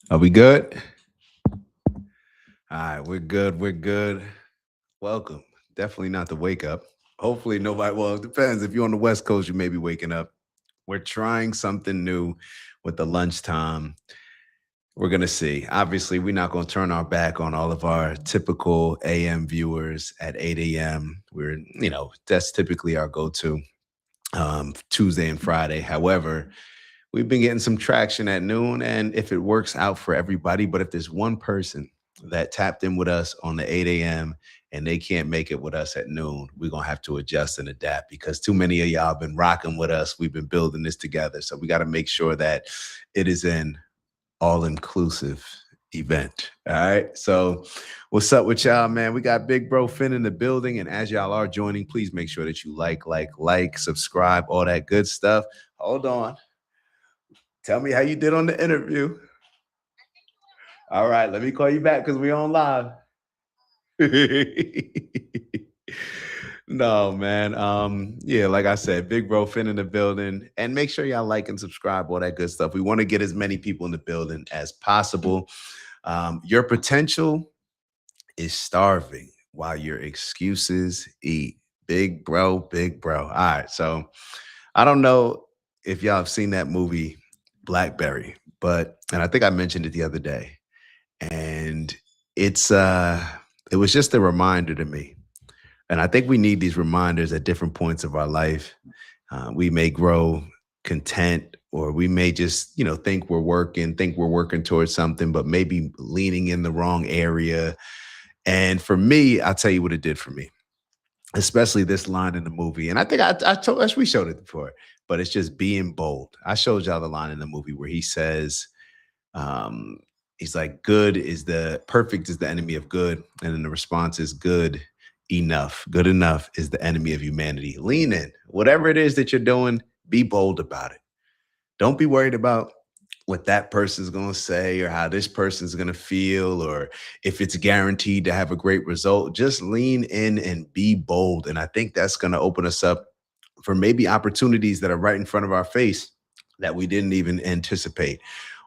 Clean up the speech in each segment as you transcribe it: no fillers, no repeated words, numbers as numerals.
Are we good? All right, we're good. We're good. Welcome. Definitely not the wake up. Hopefully, nobody, well, it depends. If you're on the West Coast, you may be waking up. We're trying something new with the lunchtime. We're going to see. Obviously, we're not going to turn our back on all of our typical AM viewers at 8 a.m. That's typically our go to Tuesday and Friday. However, we've been getting some traction at noon, and if it works out for everybody, but if there's one person that tapped in with us on the 8 a.m. and they can't make it with us at noon, we're gonna have to adjust and adapt because too many of y'all been rocking with us. We've been building this together. So we got to make sure that it is an all-inclusive event. All right. So what's up with y'all, man? We got Big Bro Finn in the building. And as y'all are joining, please make sure that you like, subscribe, all that good stuff. Hold on. Tell me how you did on the interview. All right, let me call you back because we're on live. No, man. Yeah, like I said, Big Bro Finn in the building. And make sure y'all like and subscribe, all that good stuff. We want to get as many people in the building as possible. Your potential is starving while your excuses eat. Big bro, big bro. All right. So I don't know if y'all have seen that movie Blackberry, and I think I mentioned it the other day. And it's it was just a reminder to me. And I think we need these reminders at different points of our life. We may grow content, or we may just, think we're working towards something, but maybe leaning in the wrong area. And for me, I'll tell you what it did for me, especially this line in the movie. And I think I told us we showed it before, but it's just being bold. I showed y'all the line in the movie where he says, um, he's like, perfect is the enemy of good. And then the response is good enough. Good enough is the enemy of humanity. Lean in. Whatever it is that you're doing, be bold about it. Don't be worried about what that person's going to say or how this person's going to feel or if it's guaranteed to have a great result. Just lean in and be bold. And I think that's going to open us up for maybe opportunities that are right in front of our face that we didn't even anticipate.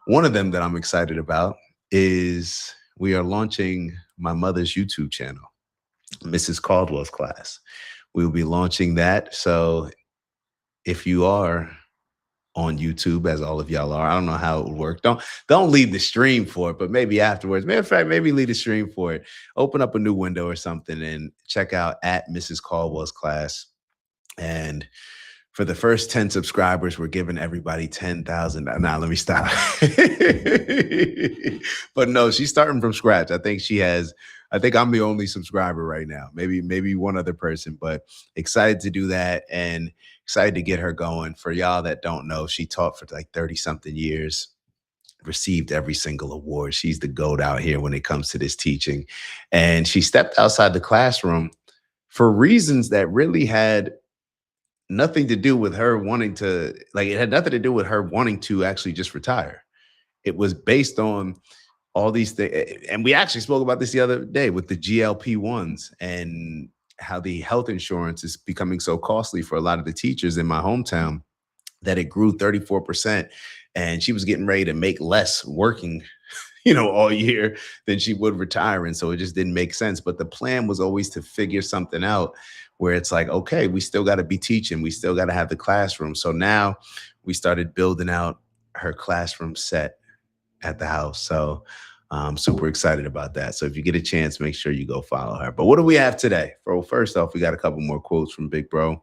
One of them that I'm excited about is we are launching my mother's YouTube channel, Mrs. Caldwell's class. We will be launching that. So if you are on YouTube, as all of y'all are, I don't know how it would work. Don't leave the stream for it, but maybe afterwards. Matter of fact, maybe leave the stream for it. Open up a new window or something and check out at Mrs. Caldwell's class. And for the first 10 subscribers, we're giving everybody 10,000. Now, let me stop. But no, she's starting from scratch. I think I'm the only subscriber right now. Maybe one other person, but excited to do that and excited to get her going. For y'all that don't know, she taught for like 30 something years, received every single award. She's the GOAT out here when it comes to this teaching. And she stepped outside the classroom for reasons that really had nothing to do with her wanting to, like, it had nothing to do with her wanting to actually just retire. It was based on all these things. And we actually spoke about this the other day with the GLP-1s and how the health insurance is becoming so costly for a lot of the teachers in my hometown that it grew 34%. And she was getting ready to make less working, all year than she would retiring. So it just didn't make sense. But the plan was always to figure something out where it's like, okay, we still got to be teaching. We still got to have the classroom. So now we started building out her classroom set at the house. So I'm super excited about that. So if you get a chance, make sure you go follow her. But what do we have today? First off, we got a couple more quotes from Big Bro.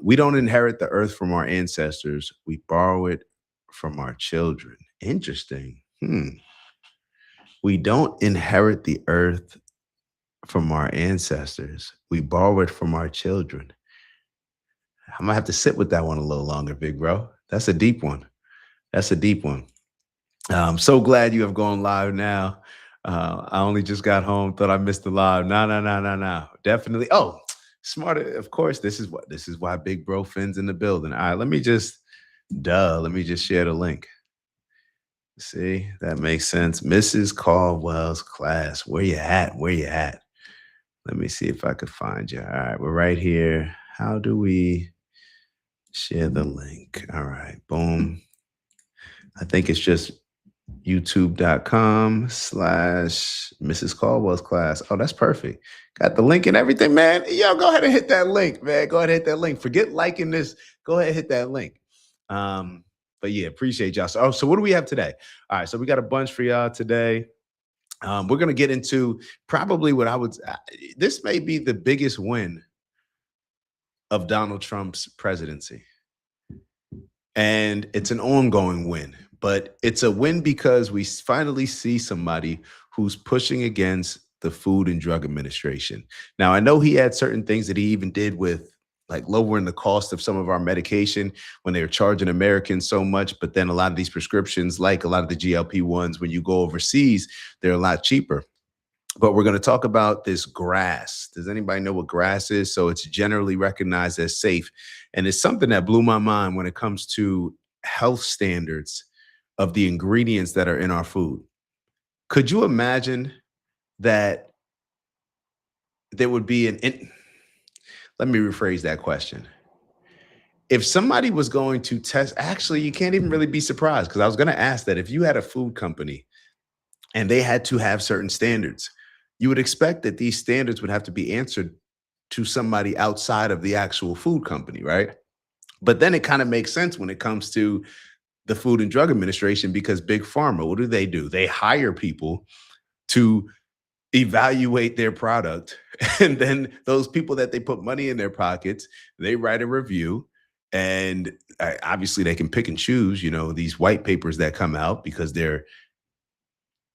We don't inherit the earth from our ancestors. We borrow it from our children. Interesting. We don't inherit the earth from our ancestors. We borrow it from our children. I'm gonna have to sit with that one a little longer, Big Bro. That's a deep one. That's a deep one. I'm so glad you have gone live now. I only just got home, thought I missed the live. No, no, no, no, no. Definitely. Oh, smarter. Of course, this is why Big Bro Finn's in the building. All right, let me just share the link. See, that makes sense. Mrs. Caldwell's class. Where you at? Where you at? Let me see if I could find you. All right, we're right here. How do we share the link? All right, boom. I think it's just YouTube.com/Mrs. Caldwell's class. Oh, that's perfect. Got the link and everything, man. Yo, go ahead and hit that link, man. Go ahead and hit that link. Forget liking this. Go ahead and hit that link. But yeah, appreciate y'all. So what do we have today? All right, so we got a bunch for y'all today. We're gonna get into probably what I would. This may be the biggest win of Donald Trump's presidency. And it's an ongoing win, but it's a win because we finally see somebody who's pushing against the Food and Drug Administration. Now, I know he had certain things that he even did with like lowering the cost of some of our medication when they were charging Americans so much. But then a lot of these prescriptions, like a lot of the GLP-1s, when you go overseas, they're a lot cheaper. But we're going to talk about this GRAS. Does anybody know what GRAS is? So it's generally recognized as safe. And it's something that blew my mind when it comes to health standards of the ingredients that are in our food. Could you imagine that there would be let me rephrase that question. If somebody was going to test, actually, you can't even really be surprised, because I was going to ask that if you had a food company and they had to have certain standards, you would expect that these standards would have to be answered to somebody outside of the actual food company, right? But then it kind of makes sense when it comes to the Food and Drug Administration, because Big Pharma, what do? They hire people to evaluate their product. And then those people that they put money in their pockets, they write a review. And obviously they can pick and choose, these white papers that come out because they're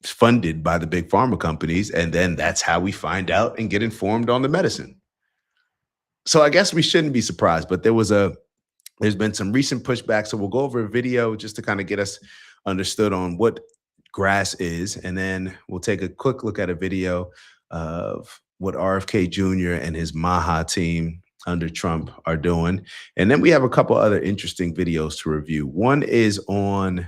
funded by the big pharma companies. And then that's how we find out and get informed on the medicine. So I guess we shouldn't be surprised, but there's been some recent pushback. So we'll go over a video just to kind of get us understood on what GRAS is. And then we'll take a quick look at a video of what RFK Jr. and his MAHA team under Trump are doing. And then we have a couple other interesting videos to review. One is on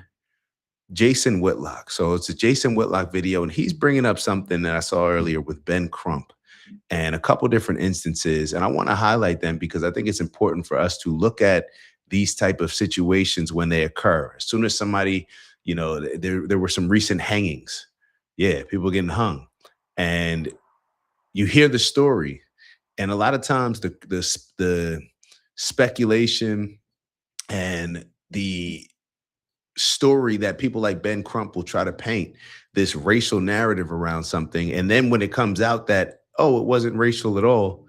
Jason Whitlock. So it's a Jason Whitlock video, and he's bringing up something that I saw earlier with Ben Crump and a couple different instances. And I want to highlight them because I think it's important for us to look at these type of situations when they occur. As soon as somebody, there were some recent hangings. Yeah, people getting hung. And you hear the story. And a lot of times the speculation and the story that people like Ben Crump will try to paint this racial narrative around something. And then when it comes out that, oh, it wasn't racial at all,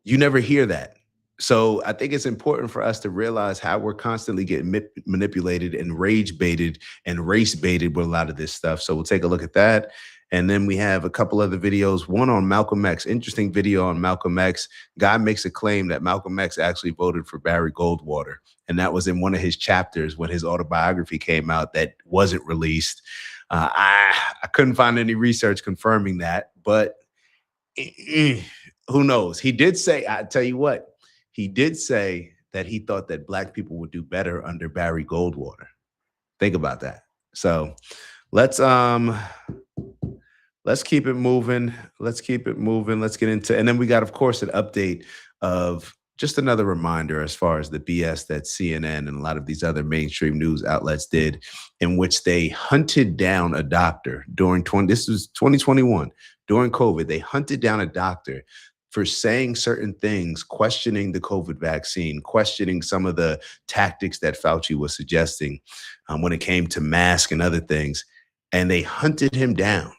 you never hear that. So I think it's important for us to realize how we're constantly getting manipulated and rage baited and race baited with a lot of this stuff. So we'll take a look at that. And then we have a couple other videos, one on Malcolm X, interesting video on Malcolm X. Guy makes a claim that Malcolm X actually voted for Barry Goldwater. And that was in one of his chapters when his autobiography came out that wasn't released. I couldn't find any research confirming that, but who knows? He did say, I tell you what, he did say that he thought that Black people would do better under Barry Goldwater. Think about that. So let's keep it moving. Let's keep it moving. Let's get into, and then we got, of course, an update of just another reminder as far as the BS that CNN and a lot of these other mainstream news outlets did, in which they hunted down a doctor this was 2021, during COVID. They hunted down a doctor for saying certain things, questioning the COVID vaccine, questioning some of the tactics that Fauci was suggesting when it came to masks and other things. And they hunted him down.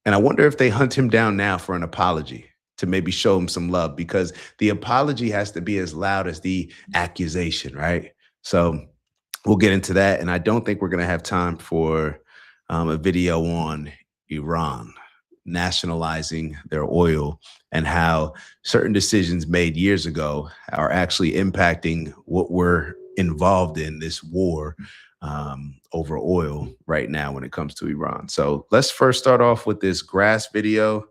And I wonder if they hunt him down now for an apology to maybe show him some love, because the apology has to be as loud as the accusation, right? So we'll get into that. And I don't think we're going to have time for a video on Iran nationalizing their oil and how certain decisions made years ago are actually impacting what we're involved in, this war over oil right now when it comes to Iran. So let's first start off with this GRAS video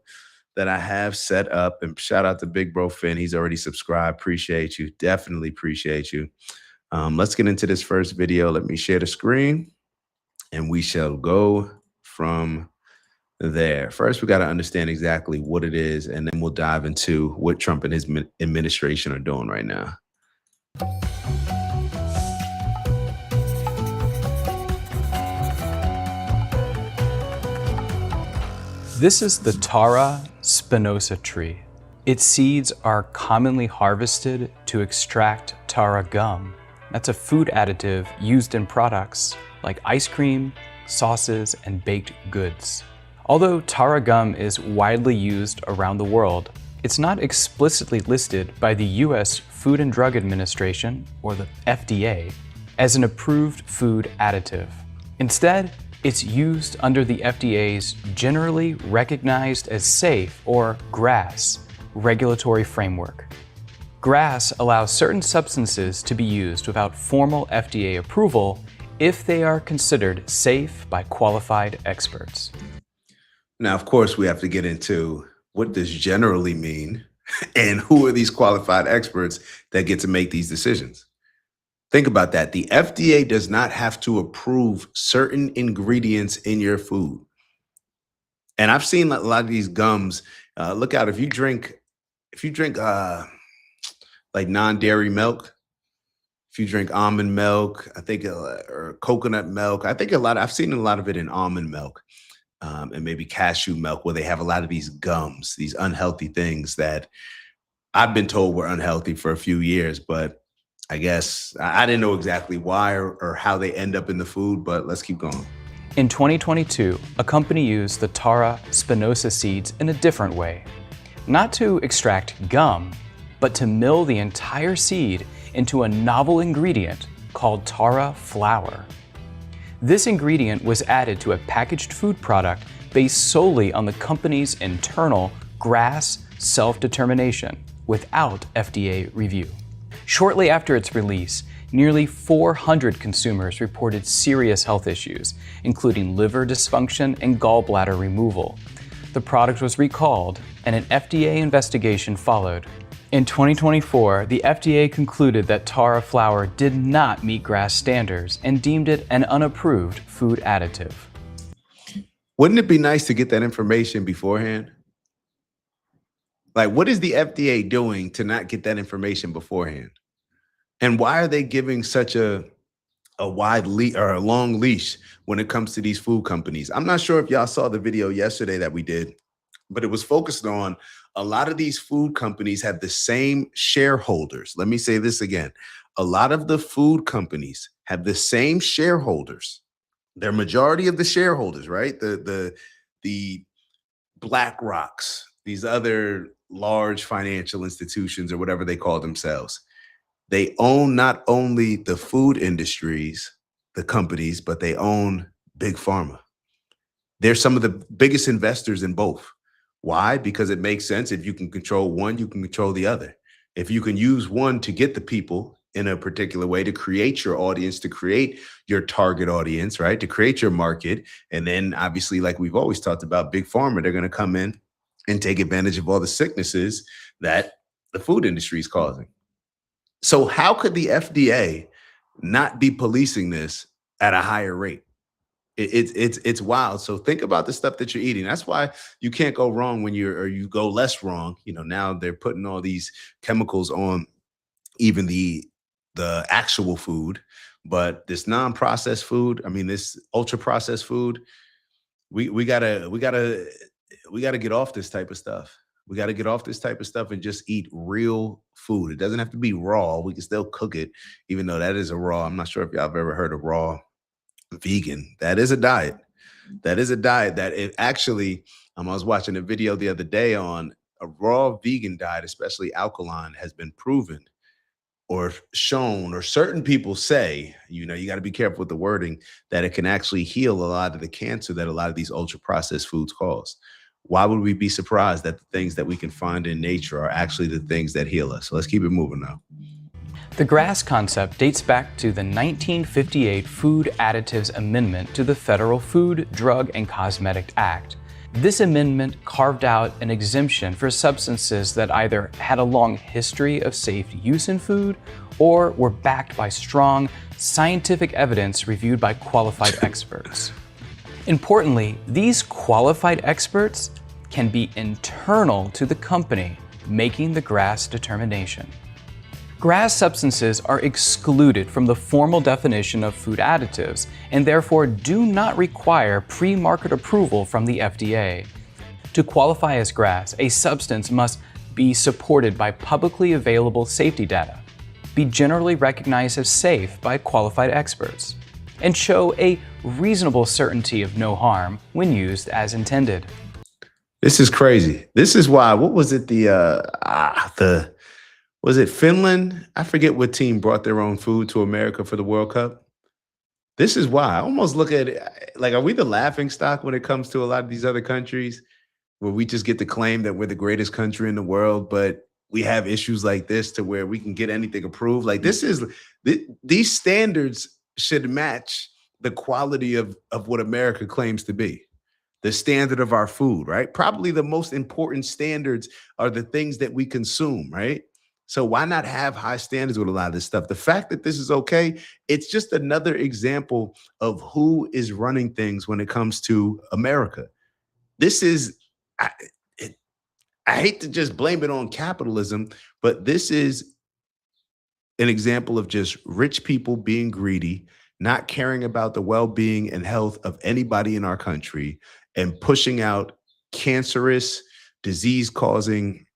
that I have set up, and shout out to Big Bro Finn. He's already subscribed. Appreciate you. Definitely appreciate you. Let's get into this first video. Let me share the screen and we shall go from there. First, we got to understand exactly what it is, and then we'll dive into what Trump and his administration are doing right now. This is the Tara spinosa tree. Its seeds are commonly harvested to extract Tara gum. That's a food additive used in products like ice cream, sauces, and baked goods. Although Tara gum is widely used around the world, it's not explicitly listed by the US Food and Drug Administration, or the FDA, as an approved food additive. Instead, it's used under the FDA's generally recognized as safe, or GRAS, regulatory framework. GRAS allows certain substances to be used without formal FDA approval if they are considered safe by qualified experts. Now, of course, we have to get into what does generally mean and who are these qualified experts that get to make these decisions. Think about that. The FDA does not have to approve certain ingredients in your food. And I've seen a lot of these gums. Look out, if you drink like non-dairy milk, if you drink almond milk, I think, or coconut milk, I've seen a lot of it in almond milk. And maybe cashew milk, where they have a lot of these gums, these unhealthy things that I've been told were unhealthy for a few years, but I guess I didn't know exactly why or how they end up in the food, but let's keep going. In 2022, a company used the Tara spinosa seeds in a different way. Not to extract gum, but to mill the entire seed into a novel ingredient called Tara flour. This ingredient was added to a packaged food product based solely on the company's internal GRAS self-determination without FDA review. Shortly after its release, nearly 400 consumers reported serious health issues, including liver dysfunction and gallbladder removal. The product was recalled, and an FDA investigation followed. In 2024, the FDA concluded that Tara flour did not meet GRAS standards and deemed it an unapproved food additive. Wouldn't it be nice to get that information beforehand? Like, what is the FDA doing to not get that information beforehand? And why are they giving such a wide or a long leash when it comes to these food companies? I'm not sure if y'all saw the video yesterday that we did, but it was focused on a lot of these food companies have the same shareholders. Let me say this again. A lot of the food companies have the same shareholders. They're majority of the shareholders, right? The Black Rocks, these other large financial institutions or whatever they call themselves. They own not only the food industries, the companies, but they own Big Pharma. They're some of the biggest investors in both. Why? Because it makes sense. If you can control one, you can control the other. If you can use one to get the people in a particular way, to create your audience, to create your target audience, right? To create your market. And then obviously, like we've always talked about, Big Pharma, they're going to come in and take advantage of all the sicknesses that the food industry is causing. So how could the FDA not be policing this at a higher rate? It's wild. So think about the stuff that you're eating. That's why you can't go wrong when you go less wrong. You know, now they're putting all these chemicals on even the actual food, but this non-processed food, I mean, this ultra processed food, we gotta get off this type of stuff. We got to get off this type of stuff and just eat real food. It doesn't have to be raw. We can still cook it, even though that is a raw. I'm not sure if y'all have ever heard of raw vegan. That is a diet. That is a diet that it actually, I was watching a video the other day on a raw vegan diet, especially alkaline, has been proven or shown, or certain people say, you know, you got to be careful with the wording, that it can actually heal a lot of the cancer that a lot of these ultra processed foods cause. Why would we be surprised that the things that we can find in nature are actually the things that heal us? So let's keep it moving now. The GRAS concept dates back to the 1958 Food Additives Amendment to the Federal Food, Drug, and Cosmetic Act. This amendment carved out an exemption for substances that either had a long history of safe use in food or were backed by strong scientific evidence reviewed by qualified experts. Importantly, these qualified experts can be internal to the company making the GRAS determination. GRAS substances are excluded from the formal definition of food additives and therefore do not require pre-market approval from the FDA. To qualify as GRAS, a substance must be supported by publicly available safety data, be generally recognized as safe by qualified experts, and show a reasonable certainty of no harm when used as intended. This is crazy. This is why, what was it? Was it Finland? I forget what team brought their own food to America for the World Cup. This is why I almost look at it like, are we the laughing stock when it comes to a lot of these other countries where we just get to claim that we're the greatest country in the world, but we have issues like this to where we can get anything approved? Like, these standards should match the quality of what America claims to be. The standard of our food, right? Probably the most important standards are the things that we consume, right? So why not have high standards with a lot of this stuff? The fact that this is okay, it's just another example of who is running things when it comes to America. This is, I, I hate to just blame it on capitalism, but this is an example of just rich people being greedy, not caring about the well-being and health of anybody in our country, and pushing out cancerous, disease-causing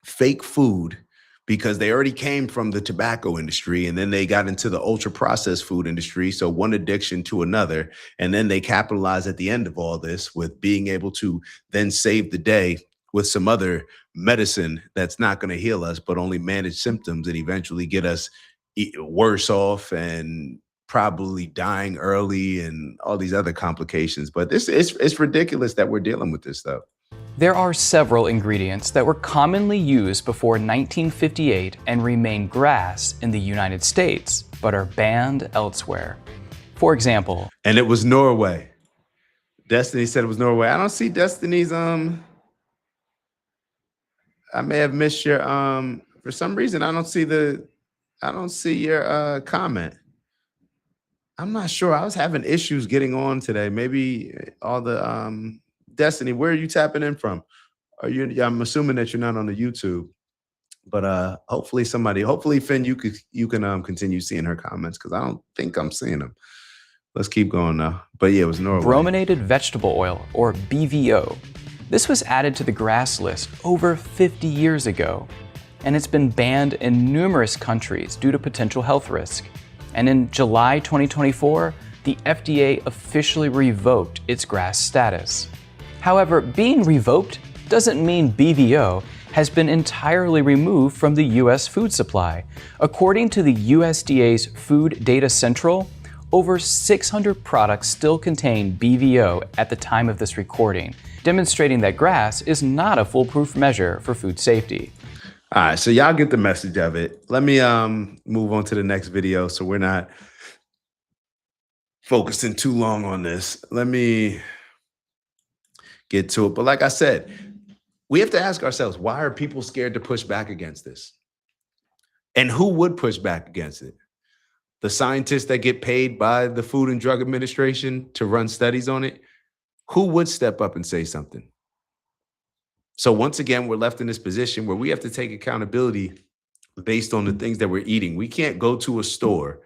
fake food because they already came from the tobacco industry, and then they got into the ultra-processed food industry, so one addiction to another, and then they capitalize at the end of all this with being able to then save the day with some other medicine that's not going to heal us, but only manage symptoms and eventually get us worse off and probably dying early and all these other complications. But it's ridiculous that we're dealing with this stuff. There are several ingredients that were commonly used before 1958 and remain GRAS in the United States, but are banned elsewhere. For example, and it was Norway. Destiny said it was Norway. I don't see Destiny's I may have missed your for some reason I don't see your comment. I'm not sure. I was having issues getting on today. Maybe all the Destiny, where are you tapping in from? I'm assuming that you're not on the YouTube. But hopefully Finn, you can continue seeing her comments, because I don't think I'm seeing them. Let's keep going now. But yeah, it was Norway. Brominated vegetable oil, or BVO. This was added to the GRAS list over 50 years ago, and it's been banned in numerous countries due to potential health risk. And in July 2024, the FDA officially revoked its GRAS status. However, being revoked doesn't mean BVO has been entirely removed from the U.S. food supply. According to the USDA's Food Data Central, over 600 products still contain BVO at the time of this recording, demonstrating that GRAS is not a foolproof measure for food safety. All right, so y'all get the message of it. Let me move on to the next video so we're not focusing too long on this. Let me get to it. But like I said, we have to ask ourselves, why are people scared to push back against this? And who would push back against it? The scientists that get paid by the Food and Drug Administration to run studies on it? Who would step up and say something? So once again, we're left in this position where we have to take accountability based on the things that we're eating. We can't go to a store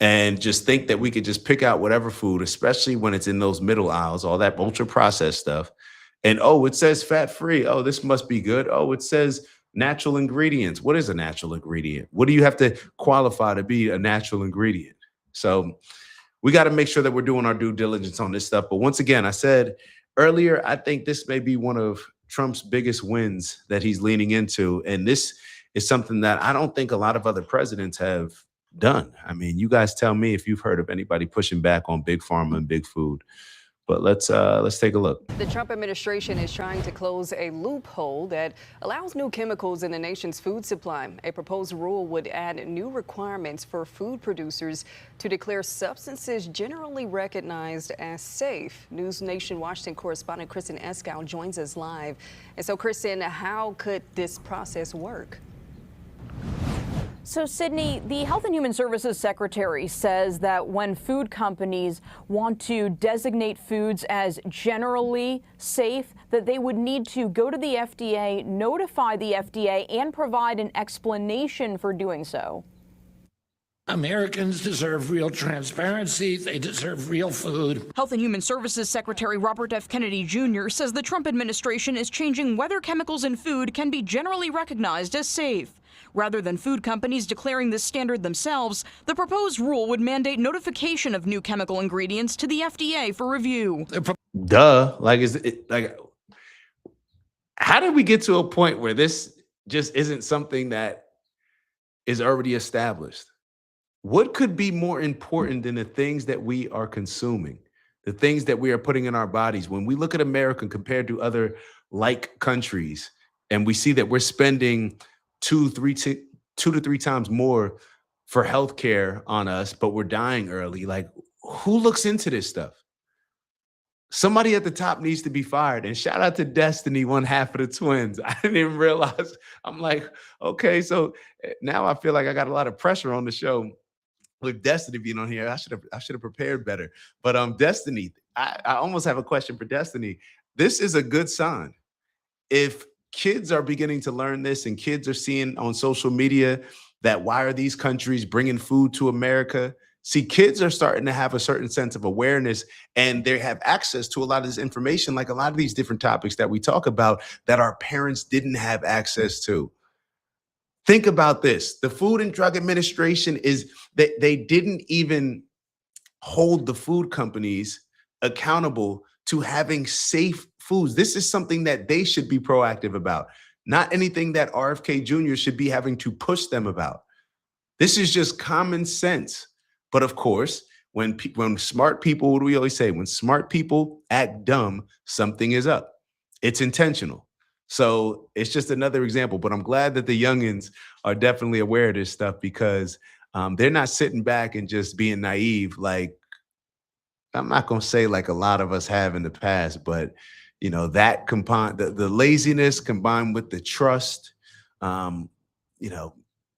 and just think that we could just pick out whatever food, especially when it's in those middle aisles, all that ultra processed stuff. And, oh, it says fat free. Oh, this must be good. Oh, it says natural ingredients. What is a natural ingredient? What do you have to qualify to be a natural ingredient? So we got to make sure that we're doing our due diligence on this stuff. But once again, I said earlier, I think this may be one of Trump's biggest wins that he's leaning into. And this is something that I don't think a lot of other presidents have done. I mean, you guys tell me if you've heard of anybody pushing back on big pharma and big food. But let's take a look. The Trump administration is trying to close a loophole that allows new chemicals in the nation's food supply. A proposed rule would add new requirements for food producers to declare substances generally recognized as safe. News Nation Washington correspondent Kristen Eskow joins us live. And so, Kristen, how could this process work? So, Sydney, the Health and Human Services Secretary says that when food companies want to designate foods as generally safe, that they would need to go to the FDA, notify the FDA, and provide an explanation for doing so. Americans deserve real transparency. They deserve real food. Health and Human Services Secretary Robert F. Kennedy Jr. says the Trump administration is changing whether chemicals in food can be generally recognized as safe. Rather than food companies declaring this standard themselves, the proposed rule would mandate notification of new chemical ingredients to the FDA for review. Duh. How did we get to a point where this just isn't something that is already established? What could be more important than the things that we are consuming, the things that we are putting in our bodies? When we look at America compared to other like countries, and we see that we're spending 2 to 3 times more for healthcare on us, but we're dying early. Like, who looks into this stuff? Somebody at the top needs to be fired. And shout out to Destiny, one half of the twins. I didn't even realize. I'm like, okay, so now I feel like I got a lot of pressure on the show with Destiny being on here. I should have prepared better. But Destiny, I almost have a question for Destiny. This is a good sign. If kids are beginning to learn this and kids are seeing on social media that why are these countries bringing food to America? See, kids are starting to have a certain sense of awareness, and they have access to a lot of this information, like a lot of these different topics that we talk about that our parents didn't have access to. Think about this. The Food and Drug Administration they didn't even hold the food companies accountable to having safe foods. This is something that they should be proactive about, not anything that RFK Jr. should be having to push them about. This is just common sense. But of course, when smart people, what do we always say? When smart people act dumb, something is up. It's intentional. So it's just another example. But I'm glad that the youngins are definitely aware of this stuff, because they're not sitting back and just being naive. Like, I'm not going to say like a lot of us have in the past, but that combined, the laziness combined with the trust,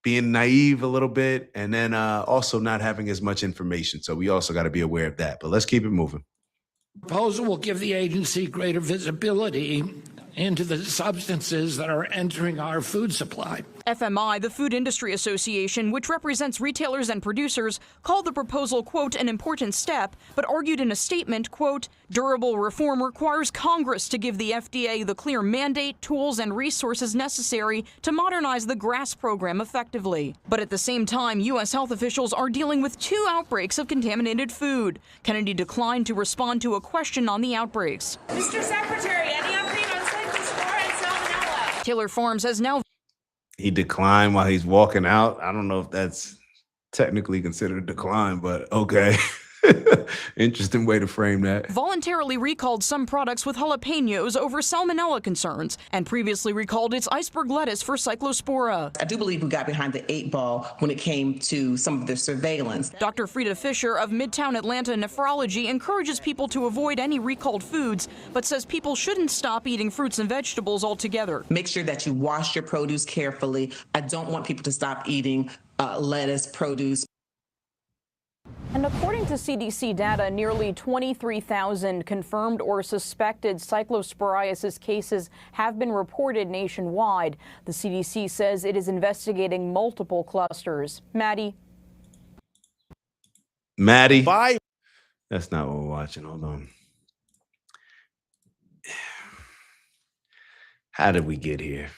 being naive a little bit, and then also not having as much information. So we also got to be aware of that. But let's keep it moving. Proposal will give the agency greater visibility into the substances that are entering our food supply. FMI, the Food Industry Association, which represents retailers and producers, called the proposal, quote, an important step, but argued in a statement, quote, durable reform requires Congress to give the FDA the clear mandate, tools, and resources necessary to modernize the GRAS program effectively. But at the same time, U.S. health officials are dealing with 2 outbreaks of contaminated food. Kennedy declined to respond to a question on the outbreaks. Mr. Secretary, any update on cyclospora and salmonella? Taylor Farms has now... He declined while he's walking out. I don't know if that's technically considered a decline, but okay. Interesting way to frame that. Voluntarily recalled some products with jalapenos over salmonella concerns, and previously recalled its iceberg lettuce for cyclospora. I do believe we got behind the 8 ball when it came to some of the surveillance. Dr. Frida Fisher of Midtown Atlanta Nephrology encourages people to avoid any recalled foods, but says people shouldn't stop eating fruits and vegetables altogether. Make sure that you wash your produce carefully. I don't want people to stop eating lettuce, produce. And according to CDC data, nearly 23,000 confirmed or suspected cyclosporiasis cases have been reported nationwide. The CDC says it is investigating multiple clusters. Maddie? Bye. That's not what we're watching. Hold on. How did we get here?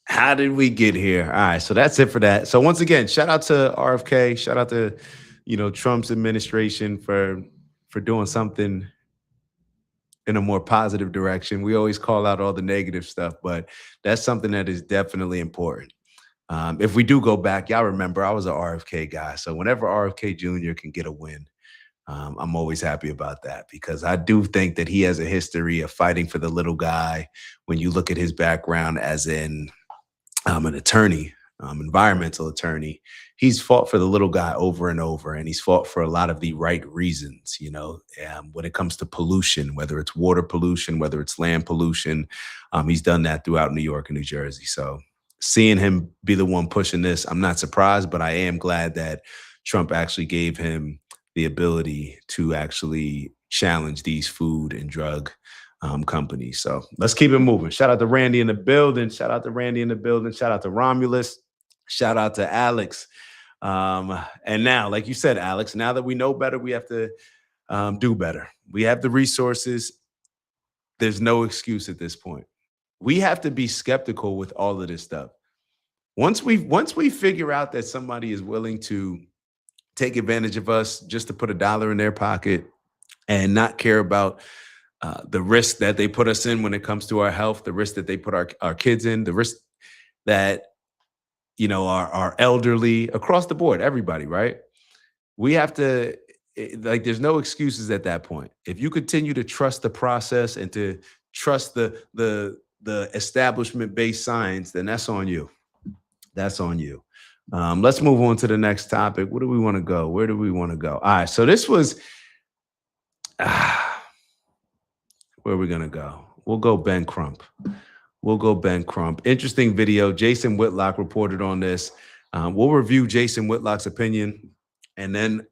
All right, so that's it for that. So once again, shout out to RFK. Shout out to Trump's administration for doing something in a more positive direction. We always call out all the negative stuff, but that's something that is definitely important. If we do go back, y'all remember I was an RFK guy. So whenever RFK Jr. can get a win, I'm always happy about that, because I do think that he has a history of fighting for the little guy. When you look at his background as an attorney, environmental attorney, he's fought for the little guy over and over, and he's fought for a lot of the right reasons, when it comes to pollution, whether it's water pollution, whether it's land pollution. He's done that throughout New York and New Jersey. So seeing him be the one pushing this, I'm not surprised, but I am glad that Trump actually gave him the ability to actually challenge these food and drug companies. So let's keep it moving. Shout out to Randy in the building. Shout out to Romulus. Shout out to Alex. And now, like you said, Alex, now that we know better, we have to do better. We have the resources. There's no excuse at this point. We have to be skeptical with all of this stuff. Once we figure out that somebody is willing to take advantage of us just to put $1 in their pocket and not care about the risk that they put us in when it comes to our health, the risk that they put our kids in, the risk that our elderly, across the board, everybody, right? We have to, there's no excuses at that point. If you continue to trust the process and to trust the establishment-based science, then that's on you. That's on you. Let's move on to the next topic. Where do we want to go? Where do we want to go? All right. So this was, where are we going to go? We'll go Ben Crump. Interesting video. Jason Whitlock reported on this. We'll review Jason Whitlock's opinion and then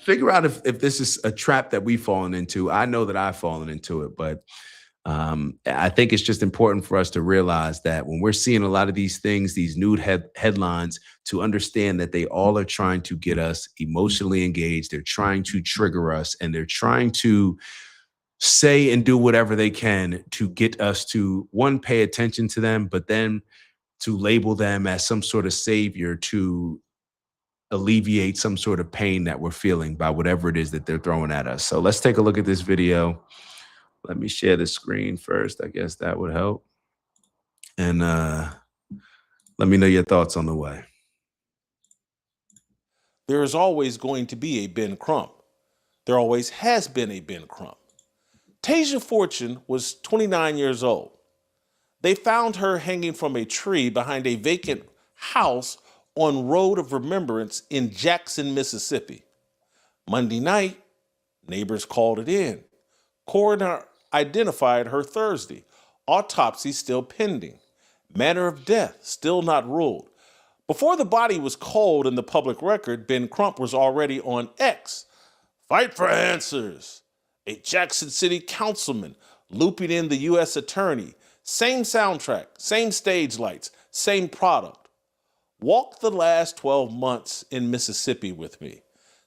figure out if this is a trap that we've fallen into. I know that I've fallen into it, but I think it's just important for us to realize that when we're seeing a lot of these things, these nude headlines, to understand that they all are trying to get us emotionally engaged. They're trying to trigger us, and they're trying to say and do whatever they can to get us to, one, pay attention to them, but then to label them as some sort of savior to alleviate some sort of pain that we're feeling by whatever it is that they're throwing at us. So let's take a look at this video. Let me share the screen first. I guess that would help. And let me know your thoughts on the way. There is always going to be a Ben Crump. There always has been a Ben Crump. Tasia Fortune was 29 years old. They found her hanging from a tree behind a vacant house on Road of Remembrance in Jackson, Mississippi. Monday night, neighbors called it in. Coroner identified her Thursday. Autopsy still pending. Manner of death still not ruled. Before the body was cold in the public record, Ben Crump was already on X. Fight for answers. A Jackson City councilman looping in the U.S. attorney. Same soundtrack, same stage lights, same product. Walk the last 12 months in Mississippi with me.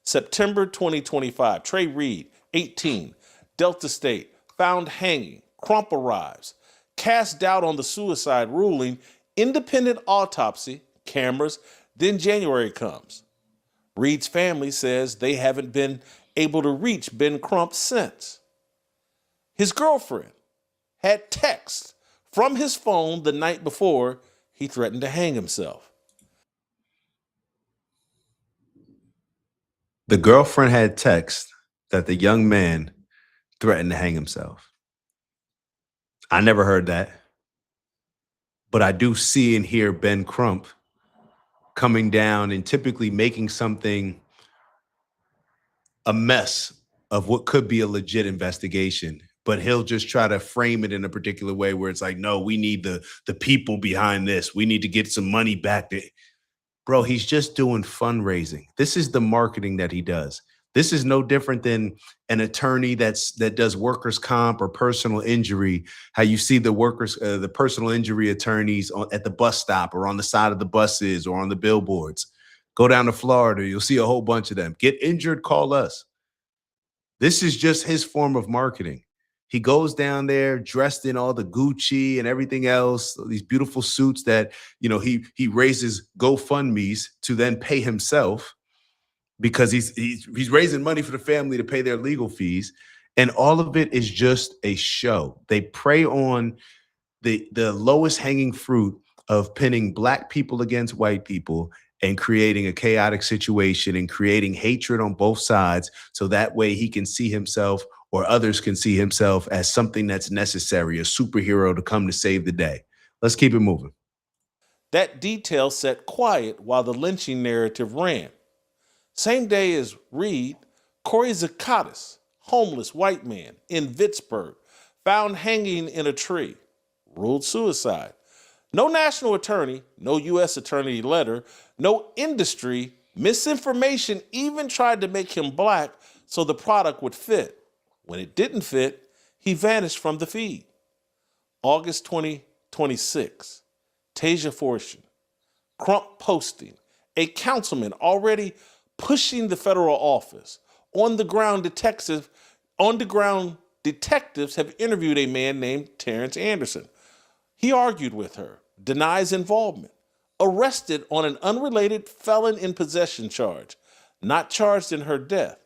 September 2025, Trey Reed, 18, Delta State, found hanging. Crump arrives. Cast doubt on the suicide ruling. Independent autopsy, cameras. Then January comes. Reed's family says they haven't been able to reach Ben Crump since. His girlfriend had text from his phone the night before he threatened to hang himself. The girlfriend had text that the young man threatened to hang himself. I never heard that. But I do see and hear Ben Crump coming down and typically making something a mess of what could be a legit investigation, but he'll just try to frame it in a particular way where it's like, no, we need the people behind this. We need to get some money back. Bro, he's just doing fundraising. This is the marketing that he does. This is no different than an attorney that does workers' comp or personal injury. How you see the personal injury attorneys at the bus stop or on the side of the buses or on the billboards. Go down to Florida, you'll see a whole bunch of them. Get injured, call us. This is just his form of marketing. He goes down there dressed in all the Gucci and everything else, these beautiful suits that, he raises GoFundMes to then pay himself because he's raising money for the family to pay their legal fees. And all of it is just a show. They prey on the lowest hanging fruit of pinning Black people against white people and creating a chaotic situation and creating hatred on both sides. So that way he can see himself, or others can see himself, as something that's necessary, a superhero to come to save the day. Let's keep it moving. That detail sat quiet while the lynching narrative ran. Same day as Reed, Corey Zakatis, homeless white man in Vicksburg, found hanging in a tree, ruled suicide. No national attorney, no U.S. attorney letter, no industry, misinformation even tried to make him Black so the product would fit. When it didn't fit, he vanished from the feed. August 2026, Tasia Fortune, Crump posting, a councilman already pushing the federal office. On the ground detectives have interviewed a man named Terrence Anderson. He argued with her, denies involvement, arrested on an unrelated felon in possession charge, not charged in her death.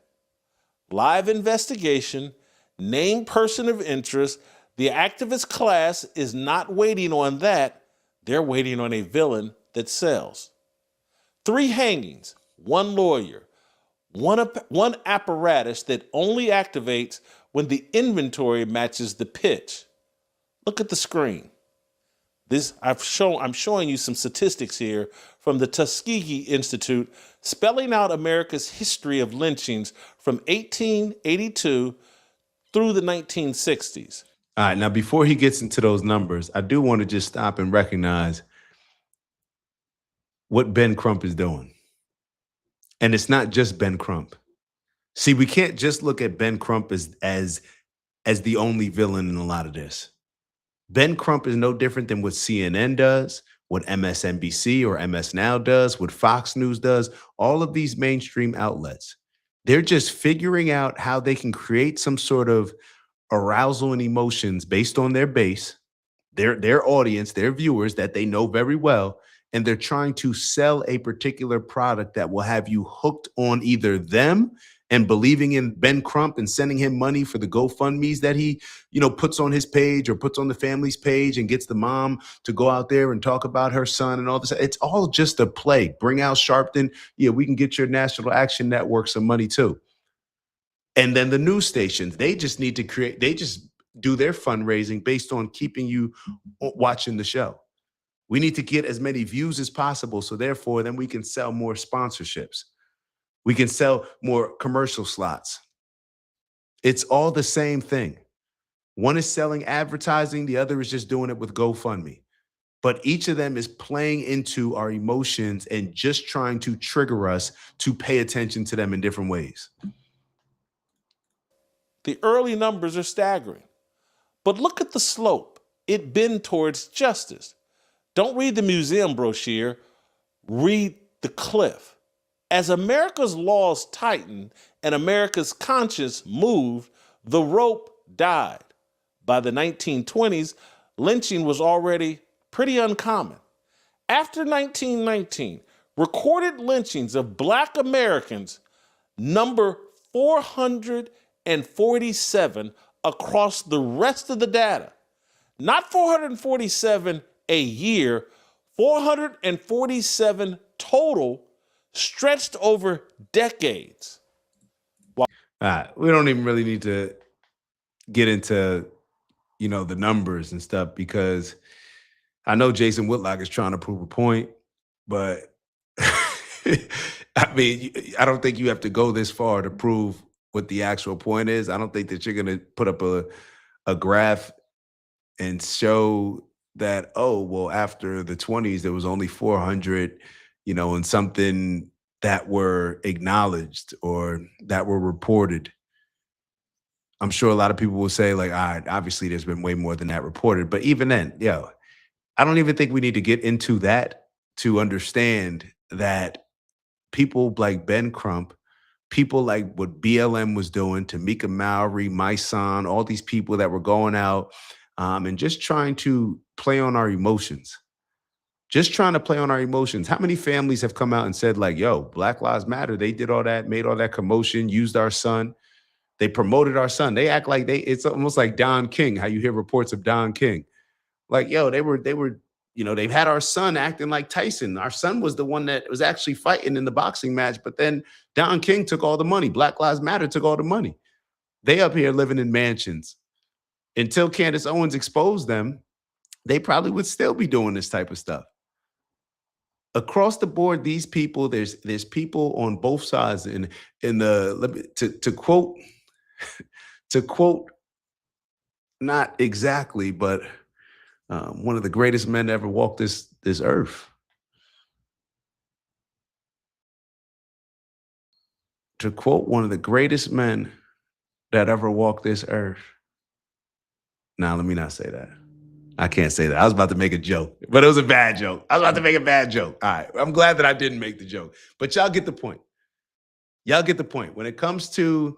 Live investigation, named person of interest. The activist class is not waiting on that. They're waiting on a villain that sells. 3 hangings, 1 lawyer, one apparatus that only activates when the inventory matches the pitch. Look at the screen. I'm showing you some statistics here from the Tuskegee Institute, spelling out America's history of lynchings from 1882 through the 1960s. All right, now before he gets into those numbers, I do want to just stop and recognize what Ben Crump is doing. And it's not just Ben Crump. See, we can't just look at Ben Crump as the only villain in a lot of this. Ben Crump is no different than what CNN does, what MSNBC or MS Now does, what Fox News does, all of these mainstream outlets. They're just figuring out how they can create some sort of arousal and emotions based on their base, their audience, their viewers that they know very well, and they're trying to sell a particular product that will have you hooked on either them and believing in Ben Crump and sending him money for the GoFundMes that he, puts on his page or puts on the family's page and gets the mom to go out there and talk about her son and all this. It's all just a play. Bring Al Sharpton. Yeah, we can get your National Action Network some money too. And then the news stations, they just do their fundraising based on keeping you watching the show. We need to get as many views as possible. So therefore, then we can sell more sponsorships. We can sell more commercial slots. It's all the same thing. One is selling advertising. The other is just doing it with GoFundMe. But each of them is playing into our emotions and just trying to trigger us to pay attention to them in different ways. The early numbers are staggering. But look at the slope. It bends towards justice. Don't read the museum brochure. Read the cliff. As America's laws tightened and America's conscience moved, the rope died. By the 1920s, lynching was already pretty uncommon. After 1919, recorded lynchings of Black Americans number 447 across the rest of the data. Not 447 a year, 447 total, stretched over decades. We don't even really need to get into, the numbers and stuff, because I know Jason Whitlock is trying to prove a point, but I mean, I don't think you have to go this far to prove what the actual point is. I don't think that you're going to put up a graph and show that, after the 20s, there was only 400, and something that were acknowledged or that were reported. I'm sure a lot of people will say, like, all right, obviously there's been way more than that reported. But even then, I don't even think we need to get into that to understand that people like Ben Crump, people like what BLM was doing, Tamika Mallory, my son, all these people that were going out and just trying to play on our emotions. Just trying to play on our emotions. How many families have come out and said, like, yo, Black Lives Matter, they did all that, made all that commotion, used our son. They promoted our son. They act like it's almost like Don King, how you hear reports of Don King. Like, yo, they were, they've had our son acting like Tyson. Our son was the one that was actually fighting in the boxing match, but then Don King took all the money. Black Lives Matter took all the money. They up here living in mansions. Until Candace Owens exposed them, they probably would still be doing this type of stuff. Across the board, these people, there's people on both sides. To quote, not exactly, but one of the greatest men to ever walk this earth. To quote one of the greatest men that ever walked this earth. Now, let me not say that. I can't say that. I was about to make a joke, but it was a bad joke. I was about to make a bad joke. All right. I'm glad that I didn't make the joke, but y'all get the point. Y'all get the point. When it comes to,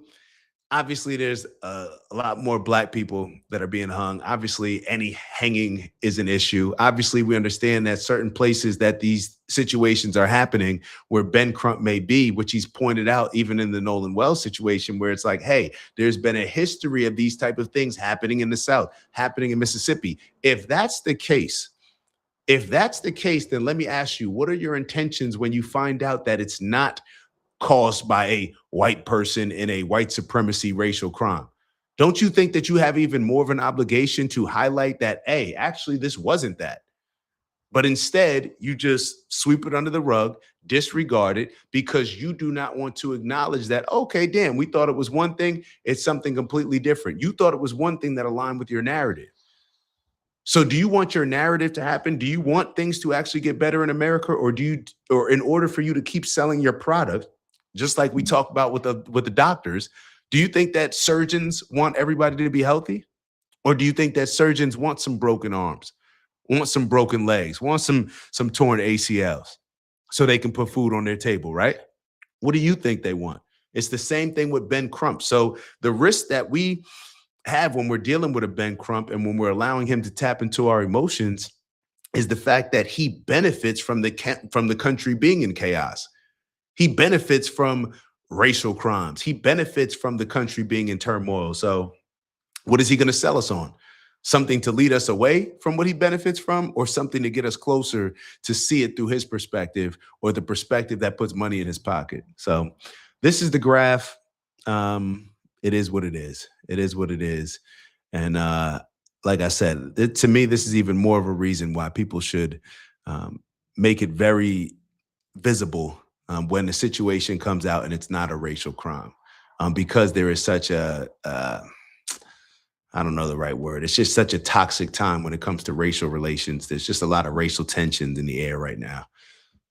obviously, there's a lot more black people that are being hung. Obviously, any hanging is an issue. Obviously, we understand that certain places that these situations are happening, where Ben Crump may be, which he's pointed out even in the Nolan Wells situation, where it's like, hey, there's been a history of these type of things happening in the South, happening in Mississippi. If that's the case, then let me ask you, what are your intentions when you find out that it's not caused by a white person in a white supremacy racial crime? Don't you think that you have even more of an obligation to highlight that, hey, actually, this wasn't that? But instead, you just sweep it under the rug, disregard it, because you do not want to acknowledge that, okay, damn, we thought it was one thing, it's something completely different. You thought it was one thing that aligned with your narrative. So do you want your narrative to happen? Do you want things to actually get better in America? Or in order for you to keep selling your product, just like we talk about with the doctors, do you think that surgeons want everybody to be healthy? Or do you think that surgeons want some broken arms, want some broken legs, want some torn ACLs so they can put food on their table, right? What do you think they want? It's the same thing with Ben Crump. So the risk that we have when we're dealing with a Ben Crump and when we're allowing him to tap into our emotions is the fact that he benefits from the country being in chaos. He benefits from racial crimes. He benefits from the country being in turmoil. So what is he going to sell us on? Something to lead us away from what he benefits from, or something to get us closer to see it through his perspective, or the perspective that puts money in his pocket? So this is the graph. It is what it is. It is what it is. And like I said, to me, this is even more of a reason why people should make it very visible when the situation comes out and it's not a racial crime, because there is such a I don't know the right word. It's just such a toxic time when it comes to racial relations. There's just a lot of racial tensions in the air right now.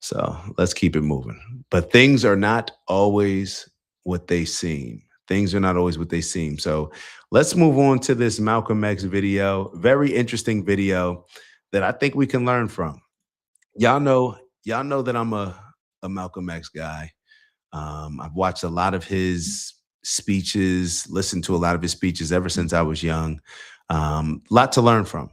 So let's keep it moving. But things are not always what they seem. Things are not always what they seem. So let's move on to this Malcolm X video. Very interesting video that I think we can learn from. Y'all know that I'm a Malcolm X guy. I've watched a lot of his speeches, listened to a lot of his speeches ever since I was young. Lot to learn from.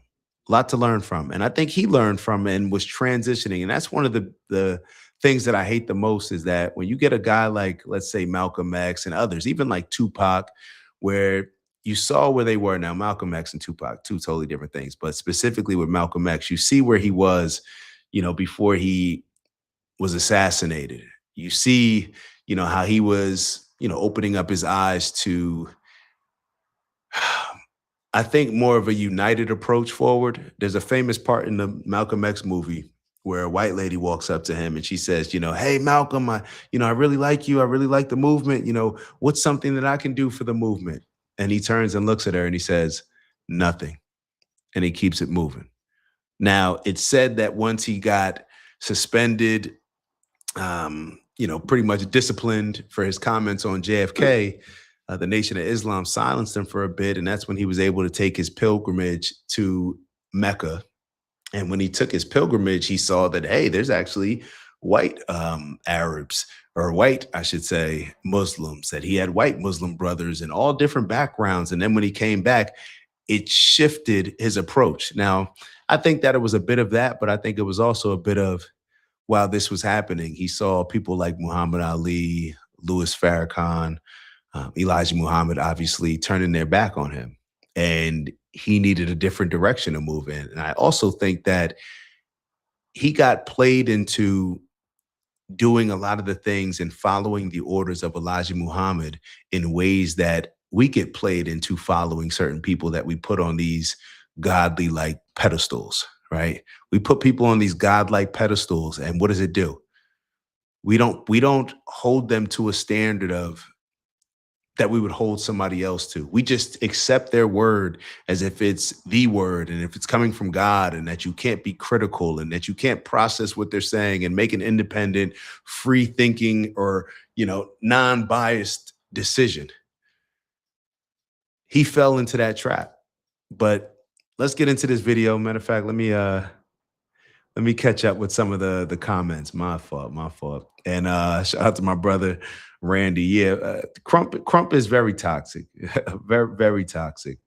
And I think he learned from and was transitioning. And that's one of the things that I hate the most, is that when you get a guy like, let's say, Malcolm X and others, even like Tupac, where you saw where they were. Now, Malcolm X and Tupac, two totally different things. But specifically with Malcolm X, you see where he was, before he was assassinated. You see, how he was, opening up his eyes to, I think, more of a united approach forward. There's a famous part in the Malcolm X movie where a white lady walks up to him and she says, hey, Malcolm, I really like you. I really like the movement. What's something that I can do for the movement? And he turns and looks at her and he says, nothing. And he keeps it moving. Now, it's said that once he got suspended, pretty much disciplined for his comments on JFK, the Nation of Islam silenced him for a bit. And that's when he was able to take his pilgrimage to Mecca. And when he took his pilgrimage, he saw that, hey, there's actually white Arabs, or white, I should say, Muslims, that he had white Muslim brothers in all different backgrounds. And then when he came back, it shifted his approach. Now, I think that it was a bit of that, but I think it was also a bit of, while this was happening, he saw people like Muhammad Ali, Louis Farrakhan, Elijah Muhammad, obviously turning their back on him. And he needed a different direction to move in. And I also think that he got played into doing a lot of the things and following the orders of Elijah Muhammad in ways that we get played into following certain people that we put on these godly like pedestals, right? We put people on these godlike pedestals, and what does it do? We don't hold them to a standard of that we would hold somebody else to. We just accept their word as if it's the word, and if it's coming from God, and that you can't be critical, and that you can't process what they're saying and make an independent, free thinking, or, non-biased decision. He fell into that trap. But let's get into this video. Matter of fact, let me catch up with some of the comments. My fault, my fault. And shout out to my brother Randy. Yeah, Crump is very toxic, very very toxic.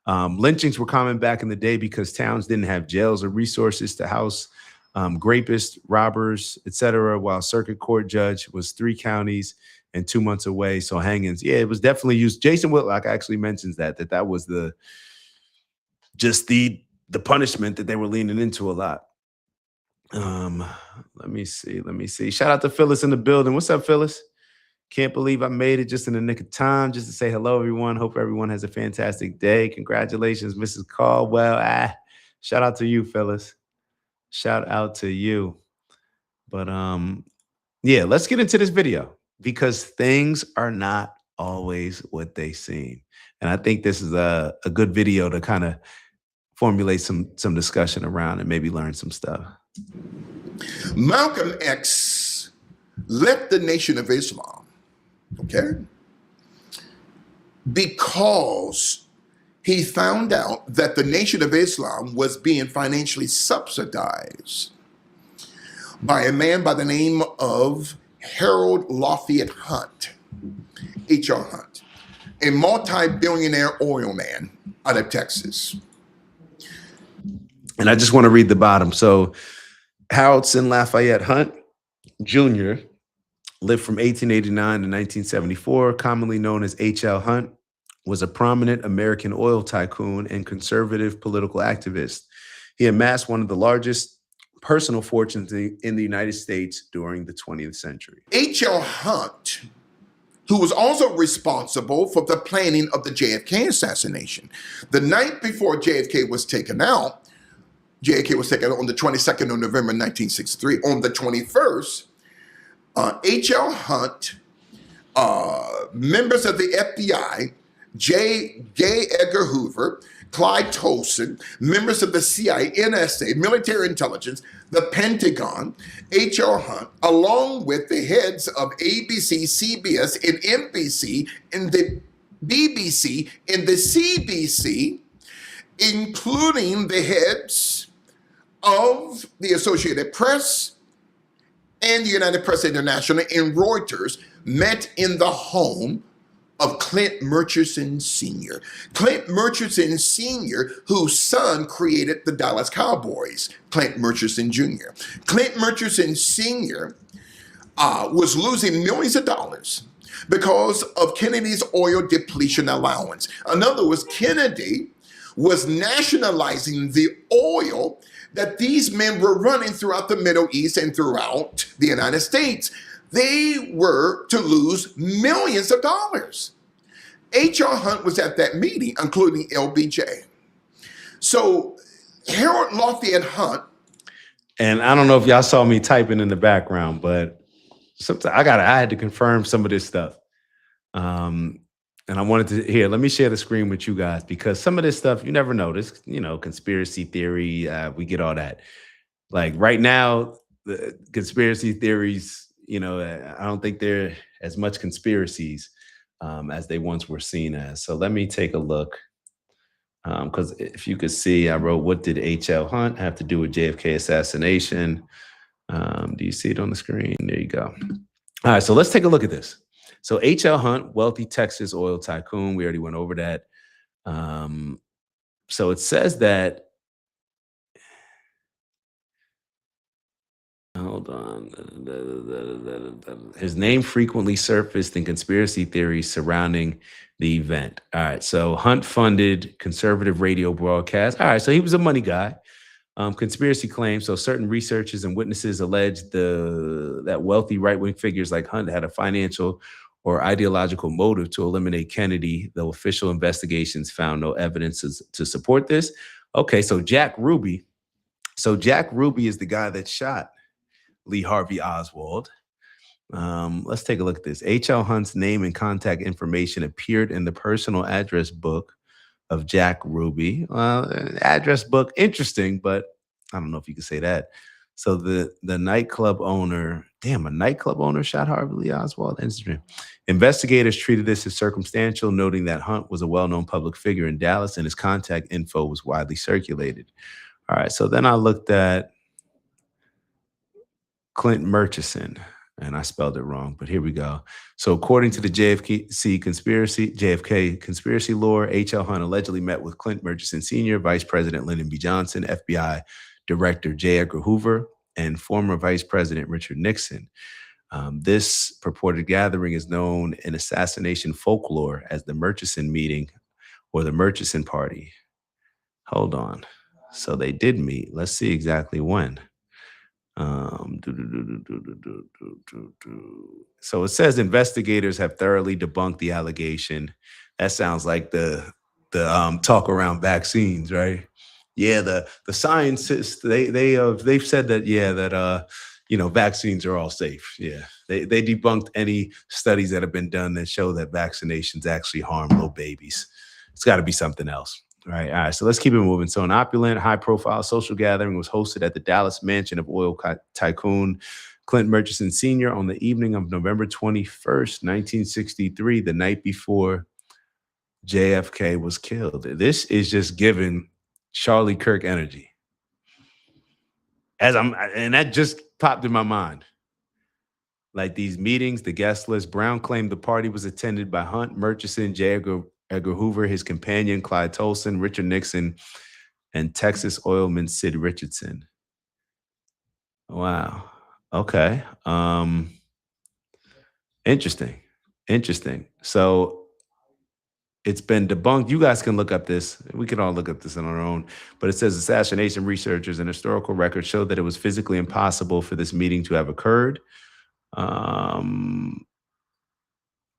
Lynchings were common back in the day because towns didn't have jails or resources to house rapists, robbers, etc. While circuit court judge was 3 counties and 2 months away. So hangings, yeah, it was definitely used. Jason Whitlock actually mentions that was the punishment that they were leaning into a lot. Let me see. Shout out to Phyllis in the building. What's up, Phyllis? Can't believe I made it just in the nick of time just to say hello, everyone. Hope everyone has a fantastic day. Congratulations, Mrs. Caldwell. Shout out to you, Phyllis. Shout out to you. But yeah, let's get into this video because things are not always what they seem. And I think this is a good video to kind of formulate some discussion around and maybe learn some stuff. Malcolm X left the Nation of Islam, okay, because he found out that the Nation of Islam was being financially subsidized by a man by the name of Harold Lafayette Hunt, H.L. Hunt, a multi-billionaire oil man out of Texas. And I just want to read the bottom. So Haroldson Lafayette Hunt Jr. lived from 1889 to 1974, commonly known as H.L. Hunt, was a prominent American oil tycoon and conservative political activist. He amassed one of the largest personal fortunes in the United States during the 20th century. H.L. Hunt, who was also responsible for the planning of the JFK assassination. The night before JFK was taken out, JFK was taken out on the 22nd of November, 1963. On the 21st, H.L. Hunt, members of the FBI, J. Edgar Hoover, Clyde Tolson, members of the CIA, NSA, military intelligence, the Pentagon, H.L. Hunt, along with the heads of ABC, CBS, and NBC, and the BBC, and the CBC, including the heads of the Associated Press and the United Press International and Reuters, met in the home of Clint Murchison Sr. Clint Murchison Sr., whose son created the Dallas Cowboys, Clint Murchison Jr. Clint Murchison Sr. Was losing millions of dollars because of Kennedy's oil depletion allowance. In other words, Kennedy was nationalizing the oil that these men were running throughout the Middle East and throughout the United States. They were to lose millions of dollars. H.R. Hunt was at that meeting, including LBJ. So Harold Lafayette Hunt. And I don't know if y'all saw me typing in the background, but sometimes I had to confirm some of this stuff. And I wanted to let me share the screen with you guys because some of this stuff you never notice, conspiracy theory, we get all that. Like right now, the conspiracy theories, I don't think they're as much conspiracies as they once were seen as. So let me take a look. Because if you could see, I wrote, what did H.L. Hunt have to do with JFK assassination? Do you see it on the screen? There you go. All right, so let's take a look at this. So H.L. Hunt, wealthy Texas oil tycoon. We already went over that. So it says that, hold on. His name frequently surfaced in conspiracy theories surrounding the event. All right, so Hunt funded conservative radio broadcasts. All right, so he was a money guy. Conspiracy claims. So certain researchers and witnesses alleged that wealthy right-wing figures like Hunt had a financial or ideological motive to eliminate Kennedy, though official investigations found no evidence to support this. Okay, so Jack Ruby. So Jack Ruby is the guy that shot Lee Harvey Oswald. Let's take a look at this. H.L. Hunt's name and contact information appeared in the personal address book of Jack Ruby. Address book, interesting, but I don't know if you could say that. So the nightclub owner Damn, a nightclub owner shot Harvey Lee Oswald. Instagram. Investigators treated this as circumstantial, noting that Hunt was a well-known public figure in Dallas and his contact info was widely circulated. All right, so then I looked at Clint Murchison, and I spelled it wrong, but here we go. So according to the JFK conspiracy lore, H.L. Hunt allegedly met with Clint Murchison Sr., Vice President Lyndon B. Johnson, FBI Director J. Edgar Hoover, and former Vice President Richard Nixon. This purported gathering is known in assassination folklore as the Murchison meeting or the Murchison party. Hold on. So they did meet. Let's see exactly when. So it says investigators have thoroughly debunked the allegation. That sounds like the talk around vaccines, right? Yeah, the scientists they've said that vaccines are all safe. Yeah, they debunked any studies that have been done that show that vaccinations actually harm little babies. It's got to be something else. All right. So let's keep it moving. So an opulent, high-profile social gathering was hosted at the Dallas mansion of oil tycoon Clint Murchison Sr. on the evening of November 21st, 1963, the night before JFK was killed. This is just giving Charlie Kirk energy. And that just popped in my mind. Like these meetings, the guest list, Brown claimed the party was attended by Hunt, Murchison, J. Edgar Hoover, his companion, Clyde Tolson, Richard Nixon, and Texas oilman Sid Richardson. Wow. Okay. Interesting. So it's been debunked. You guys can look up this. We can all look up this on our own. But it says assassination researchers and historical records show that it was physically impossible for this meeting to have occurred.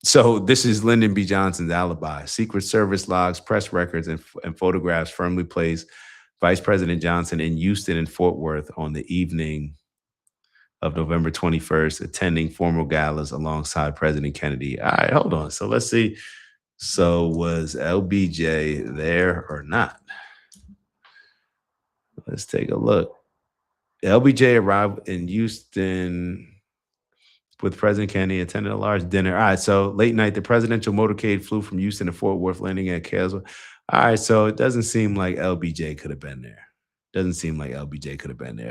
So this is Lyndon B. Johnson's alibi. Secret Service logs, press records, and photographs firmly place Vice President Johnson in Houston and Fort Worth on the evening of November 21st, attending formal galas alongside President Kennedy. All right, hold on. So let's see. So was LBJ there or not? Let's take a look. LBJ arrived in Houston with President Kennedy, attended a large dinner. All right, so late night, the presidential motorcade flew from Houston to Fort Worth, landing at Caswell. All right, so it doesn't seem like LBJ could have been there.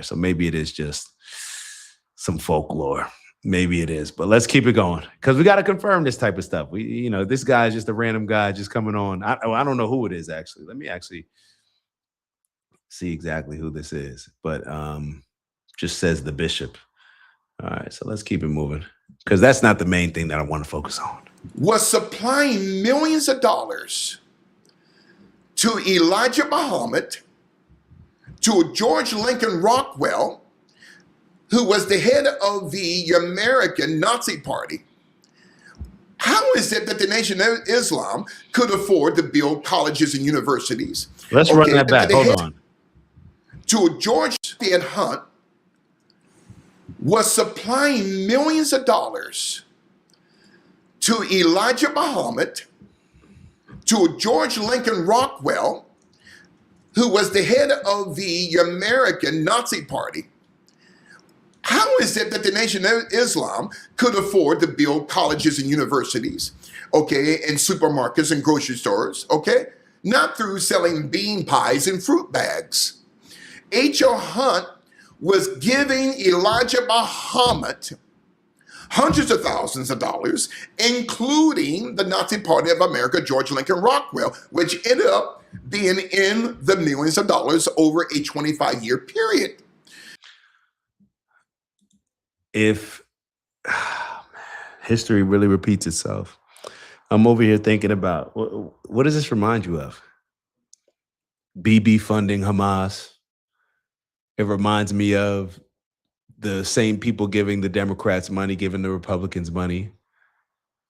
So maybe it is just some folklore. Maybe it is, but let's keep it going because we got to confirm this type of stuff. This guy is just a random guy just coming on. I don't know who it is, actually. Let me actually see exactly who this is, but just says the bishop. All right, so let's keep it moving because that's not the main thing that I want to focus on. Was supplying millions of dollars to Elijah Muhammad, to George Lincoln Rockwell, who was the head of the American Nazi Party. How is it that the Nation of Islam could afford to build colleges and universities? Let's run that back. Hold on. To George and Hunt was supplying millions of dollars to Elijah Muhammad, to George Lincoln Rockwell, who was the head of the American Nazi Party. How is it that the Nation of Islam could afford to build colleges and universities, and supermarkets and grocery stores, not through selling bean pies and fruit bags? H.L. Hunt was giving Elijah Muhammad hundreds of thousands of dollars, including the Nazi Party of America, George Lincoln Rockwell, which ended up being in the millions of dollars over a 25-year period. If history really repeats itself, I'm over here thinking about what does this remind you of? BB funding Hamas. It reminds me of the same people giving the Democrats money, giving the Republicans money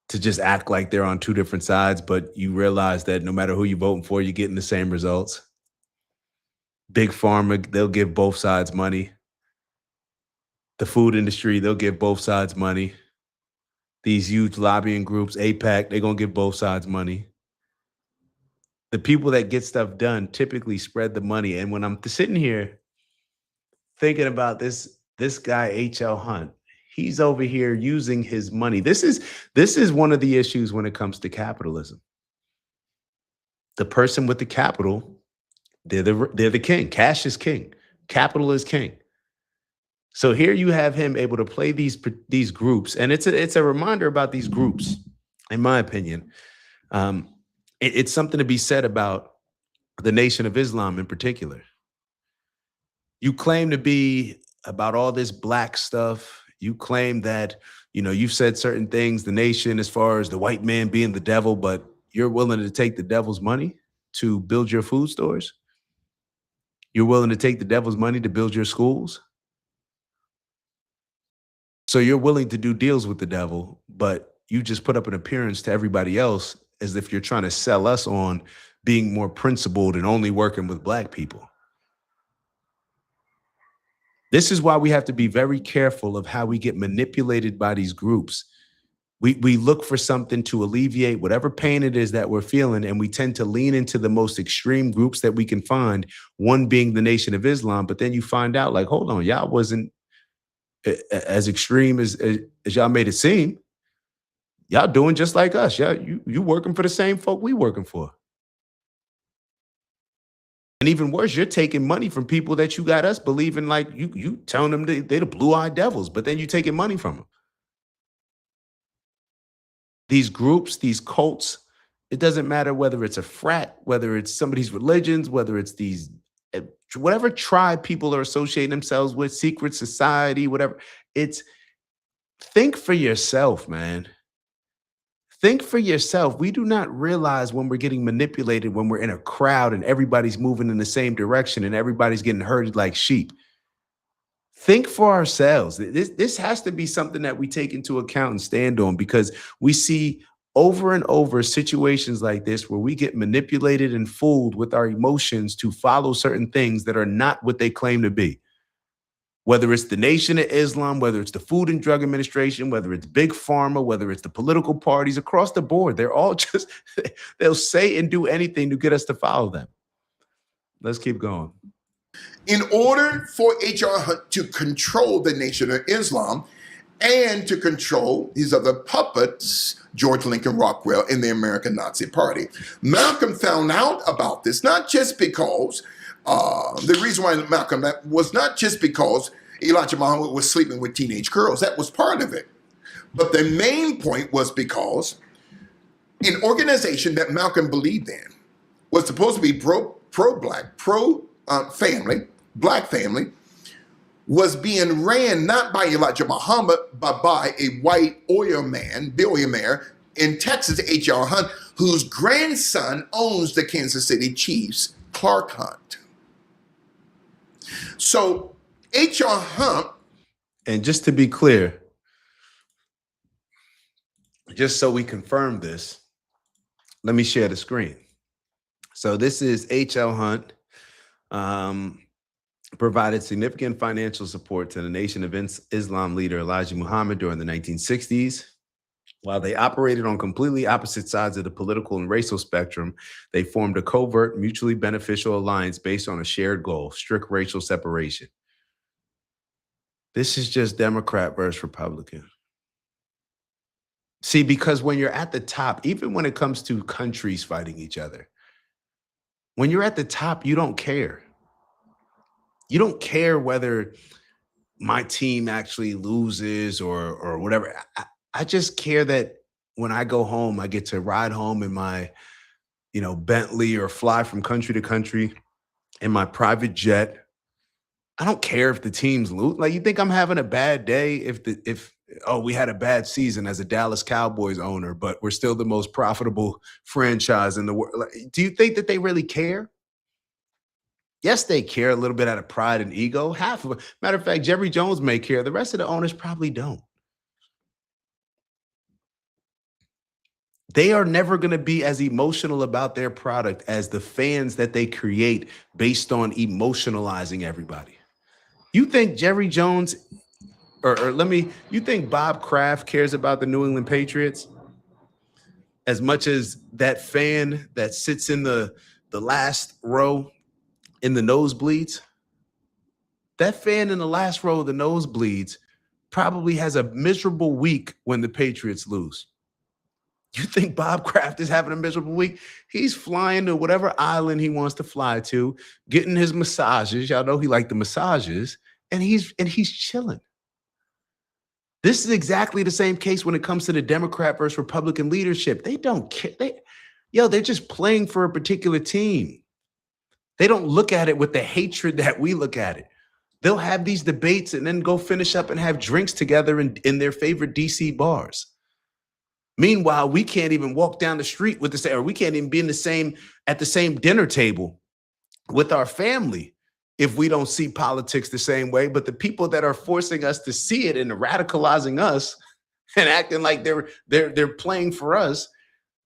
to just act like they're on two different sides, but you realize that no matter who you're voting for, you're getting the same results. Big Pharma, they'll give both sides money. The food industry, they'll give both sides money. These huge lobbying groups, AIPAC, they're going to give both sides money. The people that get stuff done typically spread the money. And when I'm sitting here thinking about this guy, H.L. Hunt, He's over here using his money. This is one of the issues when it comes to capitalism. The person with the capital, they're the king. Cash is king. Capital is king. So here you have him able to play these groups, and it's a reminder about these groups, in my opinion. It's something to be said about the Nation of Islam in particular. You claim to be about all this black stuff. You claim that, you've said certain things, the nation, as far as the white man being the devil, but you're willing to take the devil's money to build your food stores. You're willing to take the devil's money to build your schools. So you're willing to do deals with the devil, but you just put up an appearance to everybody else as if you're trying to sell us on being more principled and only working with black people. This is why we have to be very careful of how we get manipulated by these groups. We look for something to alleviate whatever pain it is that we're feeling, and we tend to lean into the most extreme groups that we can find, one being the Nation of Islam. But then you find out, like, hold on, y'all wasn't as extreme as y'all made it seem. Y'all doing just like us. You working for the same folk we working for. And even worse, you're taking money from people that you got us believing, like you telling them they're the blue-eyed devils, but then you taking money from them. These groups, these cults, it doesn't matter whether it's a frat, whether it's somebody's religions, whether it's these, whatever tribe people are associating themselves with, secret society, whatever. Think for yourself, man. Think for yourself. We do not realize when we're getting manipulated, when we're in a crowd and everybody's moving in the same direction and everybody's getting herded like sheep. Think for ourselves. This has to be something that we take into account and stand on, because we see over and over situations like this where we get manipulated and fooled with our emotions to follow certain things that are not what they claim to be. Whether it's the Nation of Islam, whether it's the Food and Drug Administration, whether it's Big Pharma, whether it's the political parties across the board, they're all just, they'll say and do anything to get us to follow them. Let's keep going. In order for H.R. Hunt to control the Nation of Islam and to control these other puppets, George Lincoln Rockwell and the American Nazi Party, Malcolm found out about this, not just because the reason why Malcolm was not just because Elijah Muhammad was sleeping with teenage girls. That was part of it. But the main point was because an organization that Malcolm believed in was supposed to be pro-black, pro-family, black family, was being ran not by Elijah Muhammad, but by a white oil man, billionaire in Texas, H.R. Hunt, whose grandson owns the Kansas City Chiefs, Clark Hunt. So H.R. Hunt, and just to be clear, just so we confirm this, let me share the screen. So this is H.L. Hunt, provided significant financial support to the Nation of Islam leader Elijah Muhammad during the 1960s. While they operated on completely opposite sides of the political and racial spectrum, they formed a covert, mutually beneficial alliance based on a shared goal: strict racial separation. This is just Democrat versus Republican. See, because when you're at the top, even when it comes to countries fighting each other, when you're at the top, you don't care. You don't care whether my team actually loses or whatever. I just care that when I go home, I get to ride home in my, Bentley, or fly from country to country in my private jet. I don't care if the teams lose. Like, you think I'm having a bad day if we had a bad season as a Dallas Cowboys owner, but we're still the most profitable franchise in the world? Like, do you think that they really care? Yes, they care a little bit out of pride and ego. Half of it. Matter of fact, Jerry Jones may care. The rest of the owners probably don't. They are never going to be as emotional about their product as the fans that they create based on emotionalizing everybody. You think Jerry Jones, you think Bob Kraft cares about the New England Patriots as much as that fan that sits in the last row in the nosebleeds? That fan in the last row of the nosebleeds probably has a miserable week when the Patriots lose. You think Bob Kraft is having a miserable week? He's flying to whatever island he wants to fly to, getting his massages. Y'all know he liked the massages, and he's chilling. This is exactly the same case when it comes to the Democrat versus Republican leadership. They don't care. They're just playing for a particular team. They don't look at it with the hatred that we look at it. They'll have these debates and then go finish up and have drinks together in their favorite DC bars. Meanwhile, we can't even walk down the street with the same, or we can't even be at the same dinner table with our family if we don't see politics the same way. But the people that are forcing us to see it and radicalizing us and acting like they're playing for us,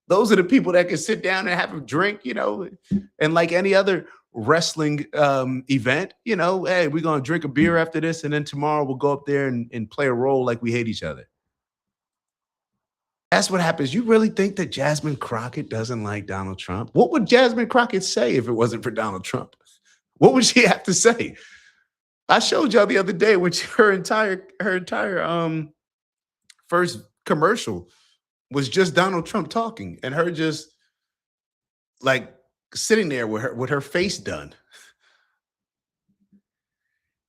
those are the people that can sit down and have a drink, and like any other wrestling event, hey, we're going to drink a beer after this, and then tomorrow we'll go up there and play a role like we hate each other. That's what happens. You really think that Jasmine Crockett doesn't like Donald Trump? What would Jasmine Crockett say if it wasn't for Donald Trump? What would she have to say? I showed y'all the other day when her entire first commercial was just Donald Trump talking and her just like sitting there with her face done.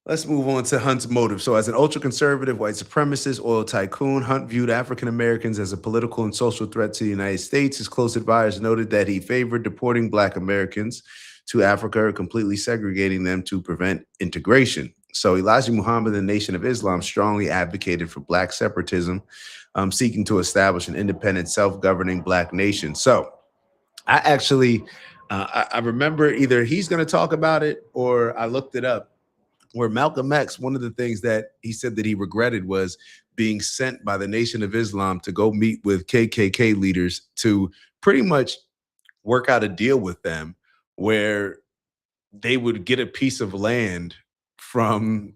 Let's move on to Hunt's motive. So as an ultra-conservative, white supremacist, oil tycoon, Hunt viewed African Americans as a political and social threat to the United States. His close advisors noted that he favored deporting Black Americans to Africa or completely segregating them to prevent integration. So Elijah Muhammad and the Nation of Islam strongly advocated for Black separatism, seeking to establish an independent, self-governing Black nation. So I actually, I remember either he's going to talk about it or I looked it up, where Malcolm X, one of the things that he said that he regretted was being sent by the Nation of Islam to go meet with KKK leaders to pretty much work out a deal with them where they would get a piece of land from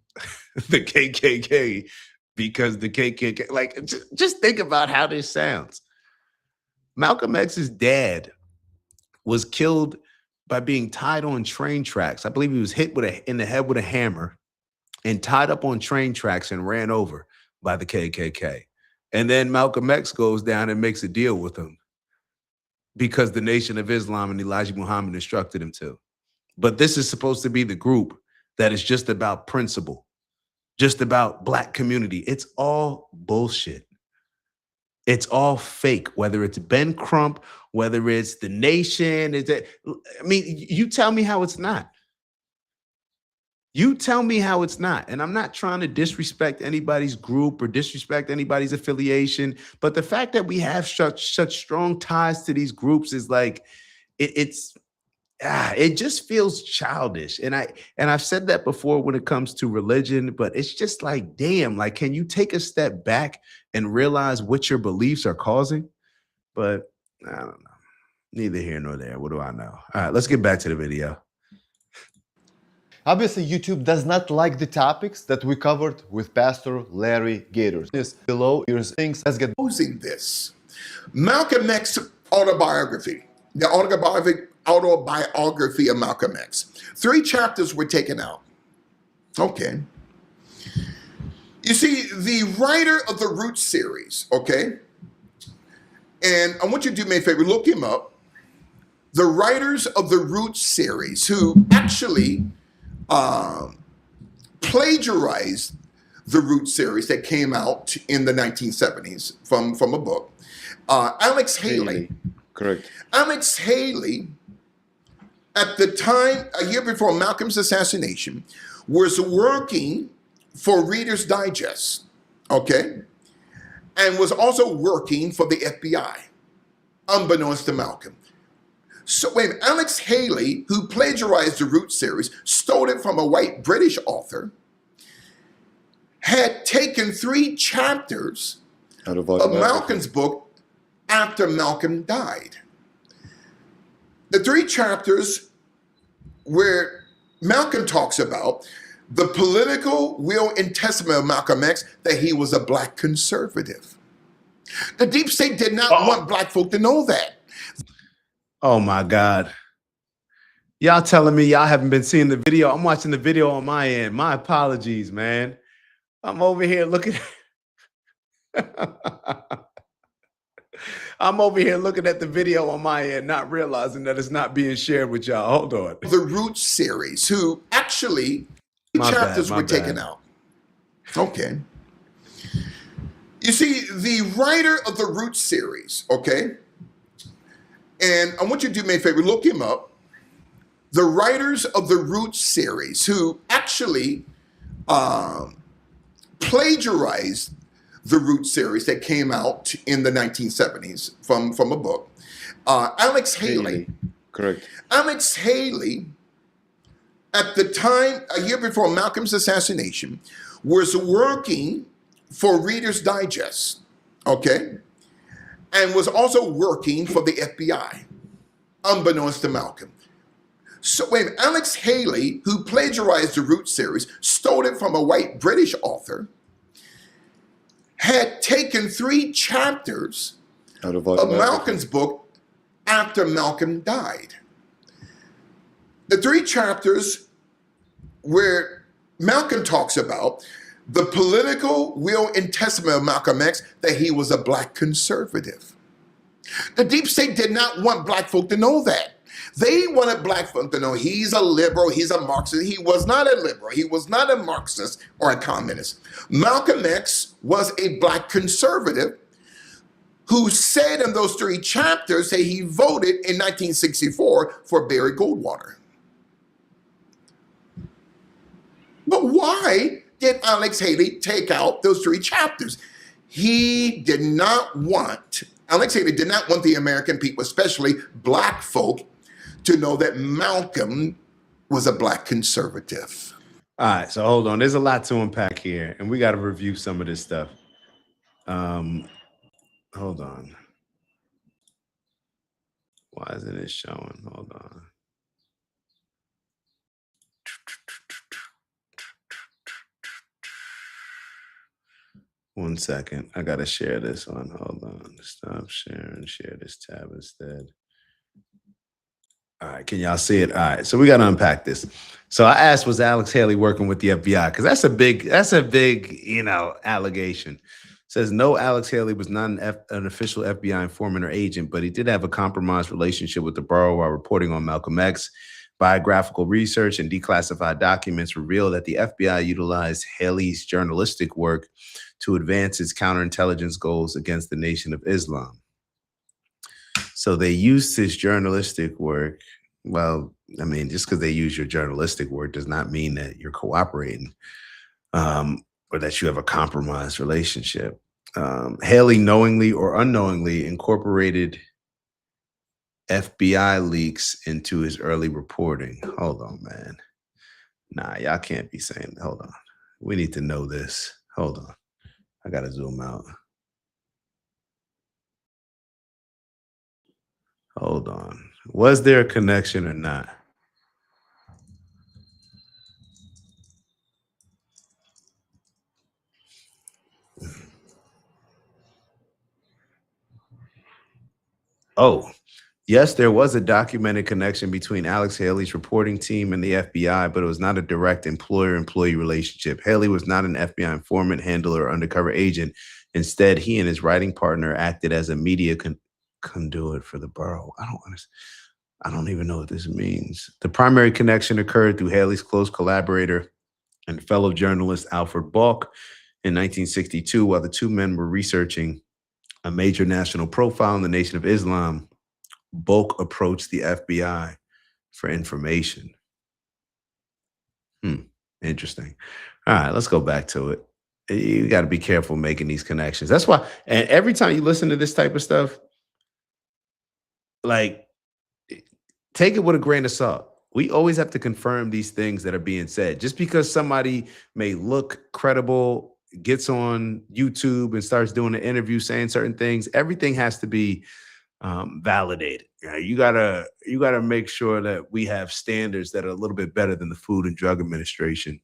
the KKK because the KKK, like, just think about how this sounds. Malcolm X's dad was killed by being tied on train tracks. I believe he was hit in the head with a hammer and tied up on train tracks and ran over by the KKK. And then Malcolm X goes down and makes a deal with him because the Nation of Islam and Elijah Muhammad instructed him to. But this is supposed to be the group that is just about principle, just about Black community. It's all bullshit. It's all fake, whether it's Ben Crump, whether it's the Nation. You tell me how it's not. You tell me how it's not. And I'm not trying to disrespect anybody's group or disrespect anybody's affiliation, but the fact that we have such strong ties to these groups is like, it just feels childish. And I've said that before when it comes to religion, but it's just like, damn, like, can you take a step back and realize what your beliefs are causing? But I don't know. Neither here nor there. What do I know? All right, let's get back to the video. Obviously, YouTube does not like the topics that we covered with Pastor Larry Gator. This below, here's things. Let's get posing this. Malcolm X autobiography, the autobiography of Malcolm X. 3 chapters were taken out. Okay. You see, the writer of the Root series, okay, and I want you to do me a favor, look him up. The writers of the Root series who actually plagiarized the Root series that came out in the 1970s from a book. Alex Haley. Correct. Alex Haley, at the time, a year before Malcolm's assassination, was working for Reader's Digest, okay? And was also working for the FBI, unbeknownst to Malcolm. So when Alex Haley, who plagiarized the Root series, stole it from a white British author, had taken 3 chapters of Malcolm's book after Malcolm died. The 3 chapters where Malcolm talks about the political will and testament of Malcolm X, that he was a Black conservative. The deep state did not want Black folk to know that. Oh my God. Y'all telling me y'all haven't been seeing the video? I'm watching the video on my end. My apologies, man. I'm over here looking. I'm over here looking at the video on my end, not realizing that it's not being shared with y'all. Hold on. The Roots series, who actually chapters were taken out. Okay. You see, the writer of the Roots series, okay, and I want you to do me a favor, look him up. The writers of the Roots series, who actually plagiarized the Roots series that came out in the 1970s from a book. Alex Haley. Correct. Alex Haley, at the time, a year before Malcolm's assassination, was working for Reader's Digest, okay? And was also working for the FBI, unbeknownst to Malcolm. So when Alex Haley, who plagiarized the Roots series, stole it from a white British author, had taken 3 chapters of Malcolm's book after Malcolm died. The 3 chapters where Malcolm talks about the political will and testament of Malcolm X, that he was a black conservative. The deep state did not want black folk to know that. They wanted black folk to know he's a liberal, he's a Marxist. He was not a liberal. He was not a Marxist or a communist. Malcolm X was a black conservative who said in those 3 chapters that he voted in 1964 for Barry Goldwater. But why did Alex Haley take out those 3 chapters? Alex Haley did not want the American people, especially black folk, to know that Malcolm was a black conservative. All right, so hold on. There's a lot to unpack here, and we got to review some of this stuff. Hold on. Why isn't it showing? Hold on. One second. I got to share this one. Hold on. Stop sharing. Share this tab instead. All right. Can y'all see it? All right. So we got to unpack this. So I asked, was Alex Haley working with the FBI? Because that's a big, allegation. It says no, Alex Haley was not an official FBI informant or agent, but he did have a compromised relationship with the borough while reporting on Malcolm X. Biographical research and declassified documents reveal that the FBI utilized Haley's journalistic work to advance its counterintelligence goals against the Nation of Islam. So they used his journalistic work. Well, I mean, just because they use your journalistic work does not mean that you're cooperating or that you have a compromised relationship. Haley knowingly or unknowingly incorporated FBI leaks into his early reporting. Hold on, man. Nah, y'all can't be saying, hold on. We need to know this. Hold on. I got to zoom out. Hold on. Was there a connection or not? Oh, yes, there was a documented connection between Alex Haley's reporting team and the FBI, but it was not a direct employer-employee relationship. Haley was not an FBI informant, handler, or undercover agent. Instead, he and his writing partner acted as a media conduit for the borough. I don't even know what this means. The primary connection occurred through Haley's close collaborator and fellow journalist Alfred Balk in 1962, while the two men were researching a major national profile in the Nation of Islam. Balk approached the FBI for information. Interesting. All right, let's go back to it. You got to be careful making these connections. That's why, and every time you listen to this type of stuff, like, take it with a grain of salt. We always have to confirm these things that are being said. Just because somebody may look credible, gets on YouTube and starts doing an interview saying certain things, everything has to be validated. You gotta make sure that we have standards that are a little bit better than the Food and Drug Administration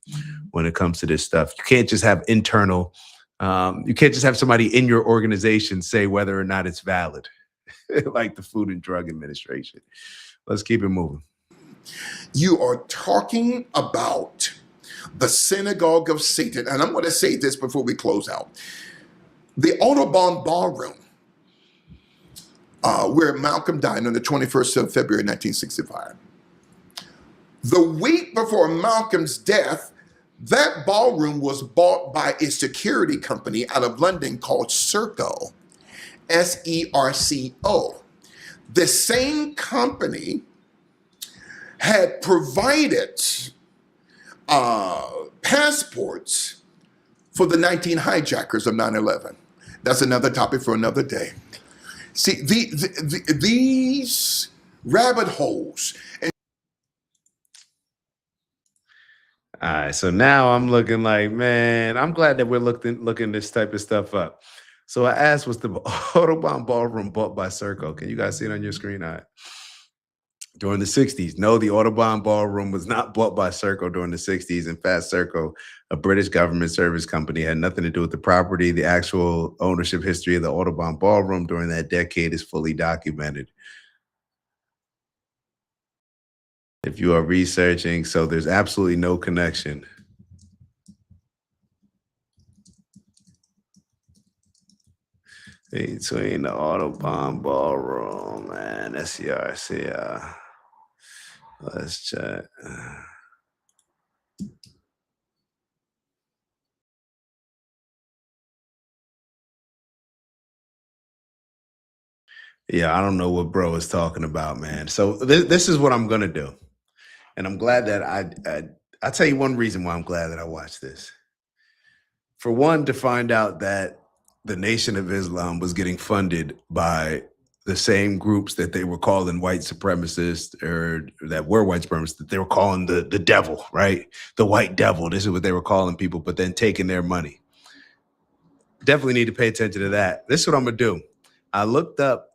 when it comes to this stuff. You can't just have internal. You can't just have somebody in your organization say whether or not it's valid, like the Food and Drug Administration. Let's keep it moving. You are talking about the synagogue of Satan. And I'm going to say this before we close out. The Audubon Ballroom, where Malcolm died on the 21st of February, 1965. The week before Malcolm's death, that ballroom was bought by a security company out of London called Serco, S-E-R-C-O. The same company had provided passports for the 19 hijackers of 9/11. That's another topic for another day. See, these rabbit holes. All right, so now I'm looking like, man, I'm glad that we're looking this type of stuff up. So I asked, was the Audubon Ballroom bought by Serco? Can you guys see it on your screen? All right. During the 60s. No, the Audubon Ballroom was not bought by Serco during the 60s. In fact, Serco, a British government service company, had nothing to do with the property. The actual ownership history of the Audubon Ballroom during that decade is fully documented. If you are researching, so there's absolutely no connection. Between the Audubon Ballroom and SCRC. Let's check. Yeah, I don't know what bro is talking about, man. So this is what I'm gonna do, and I'm glad that I'll tell you one reason why I'm glad that I watched this. For one, to find out that the Nation of Islam was getting funded by the same groups that they were calling white supremacists, or that were white supremacists, that they were calling the devil, right? The white devil. This is what they were calling people, but then taking their money. Definitely need to pay attention to that. This is what I'm gonna do. I looked up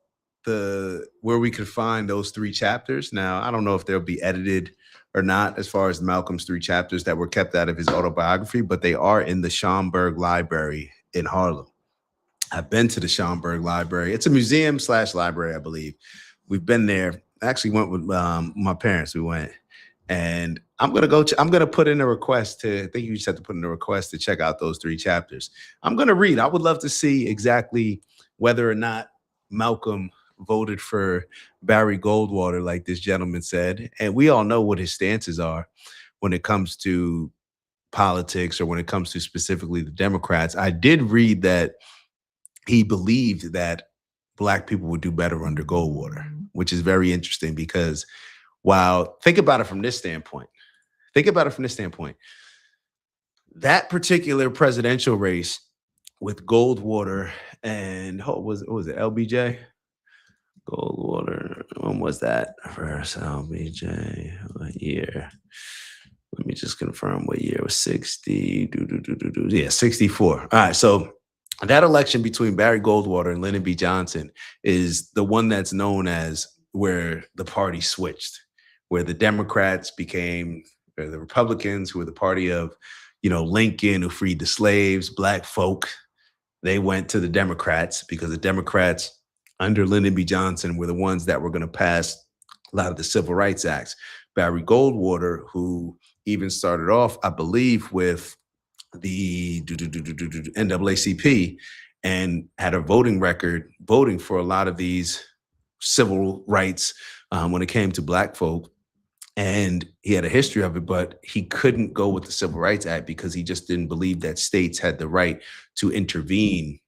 where we could find those 3 chapters. Now, I don't know if they'll be edited or not as far as Malcolm's 3 chapters that were kept out of his autobiography, but they are in the Schomburg Library in Harlem. I've been to the Schomburg Library. It's a museum / library, I believe. We've been there. I actually went with my parents. We went, and I'm gonna put in a request I think you just have to put in a request to check out those 3 chapters. I'm gonna read. I would love to see exactly whether or not Malcolm voted for Barry Goldwater, like this gentleman said. And we all know what his stances are when it comes to politics, or when it comes to specifically the Democrats. I did read that he believed that Black people would do better under Goldwater, which is very interesting, because think about it from this standpoint. That particular presidential race with Goldwater and what was it, LBJ? Goldwater, when was that? First LBJ, what year? Let me just confirm what year it was. 60. Yeah, 64. All right, so that election between Barry Goldwater and Lyndon B. Johnson is the one that's known as where the party switched, where the Democrats became, or the Republicans, who were the party of, Lincoln, who freed the slaves, Black folk. They went to the Democrats because the Democrats under Lyndon B. Johnson were the ones that were going to pass a lot of the Civil Rights Acts. Barry Goldwater, who even started off, I believe, with the NAACP and had a voting record voting for a lot of these civil rights when it came to Black folk. And he had a history of it, but he couldn't go with the Civil Rights Act because he just didn't believe that states had the right to intervene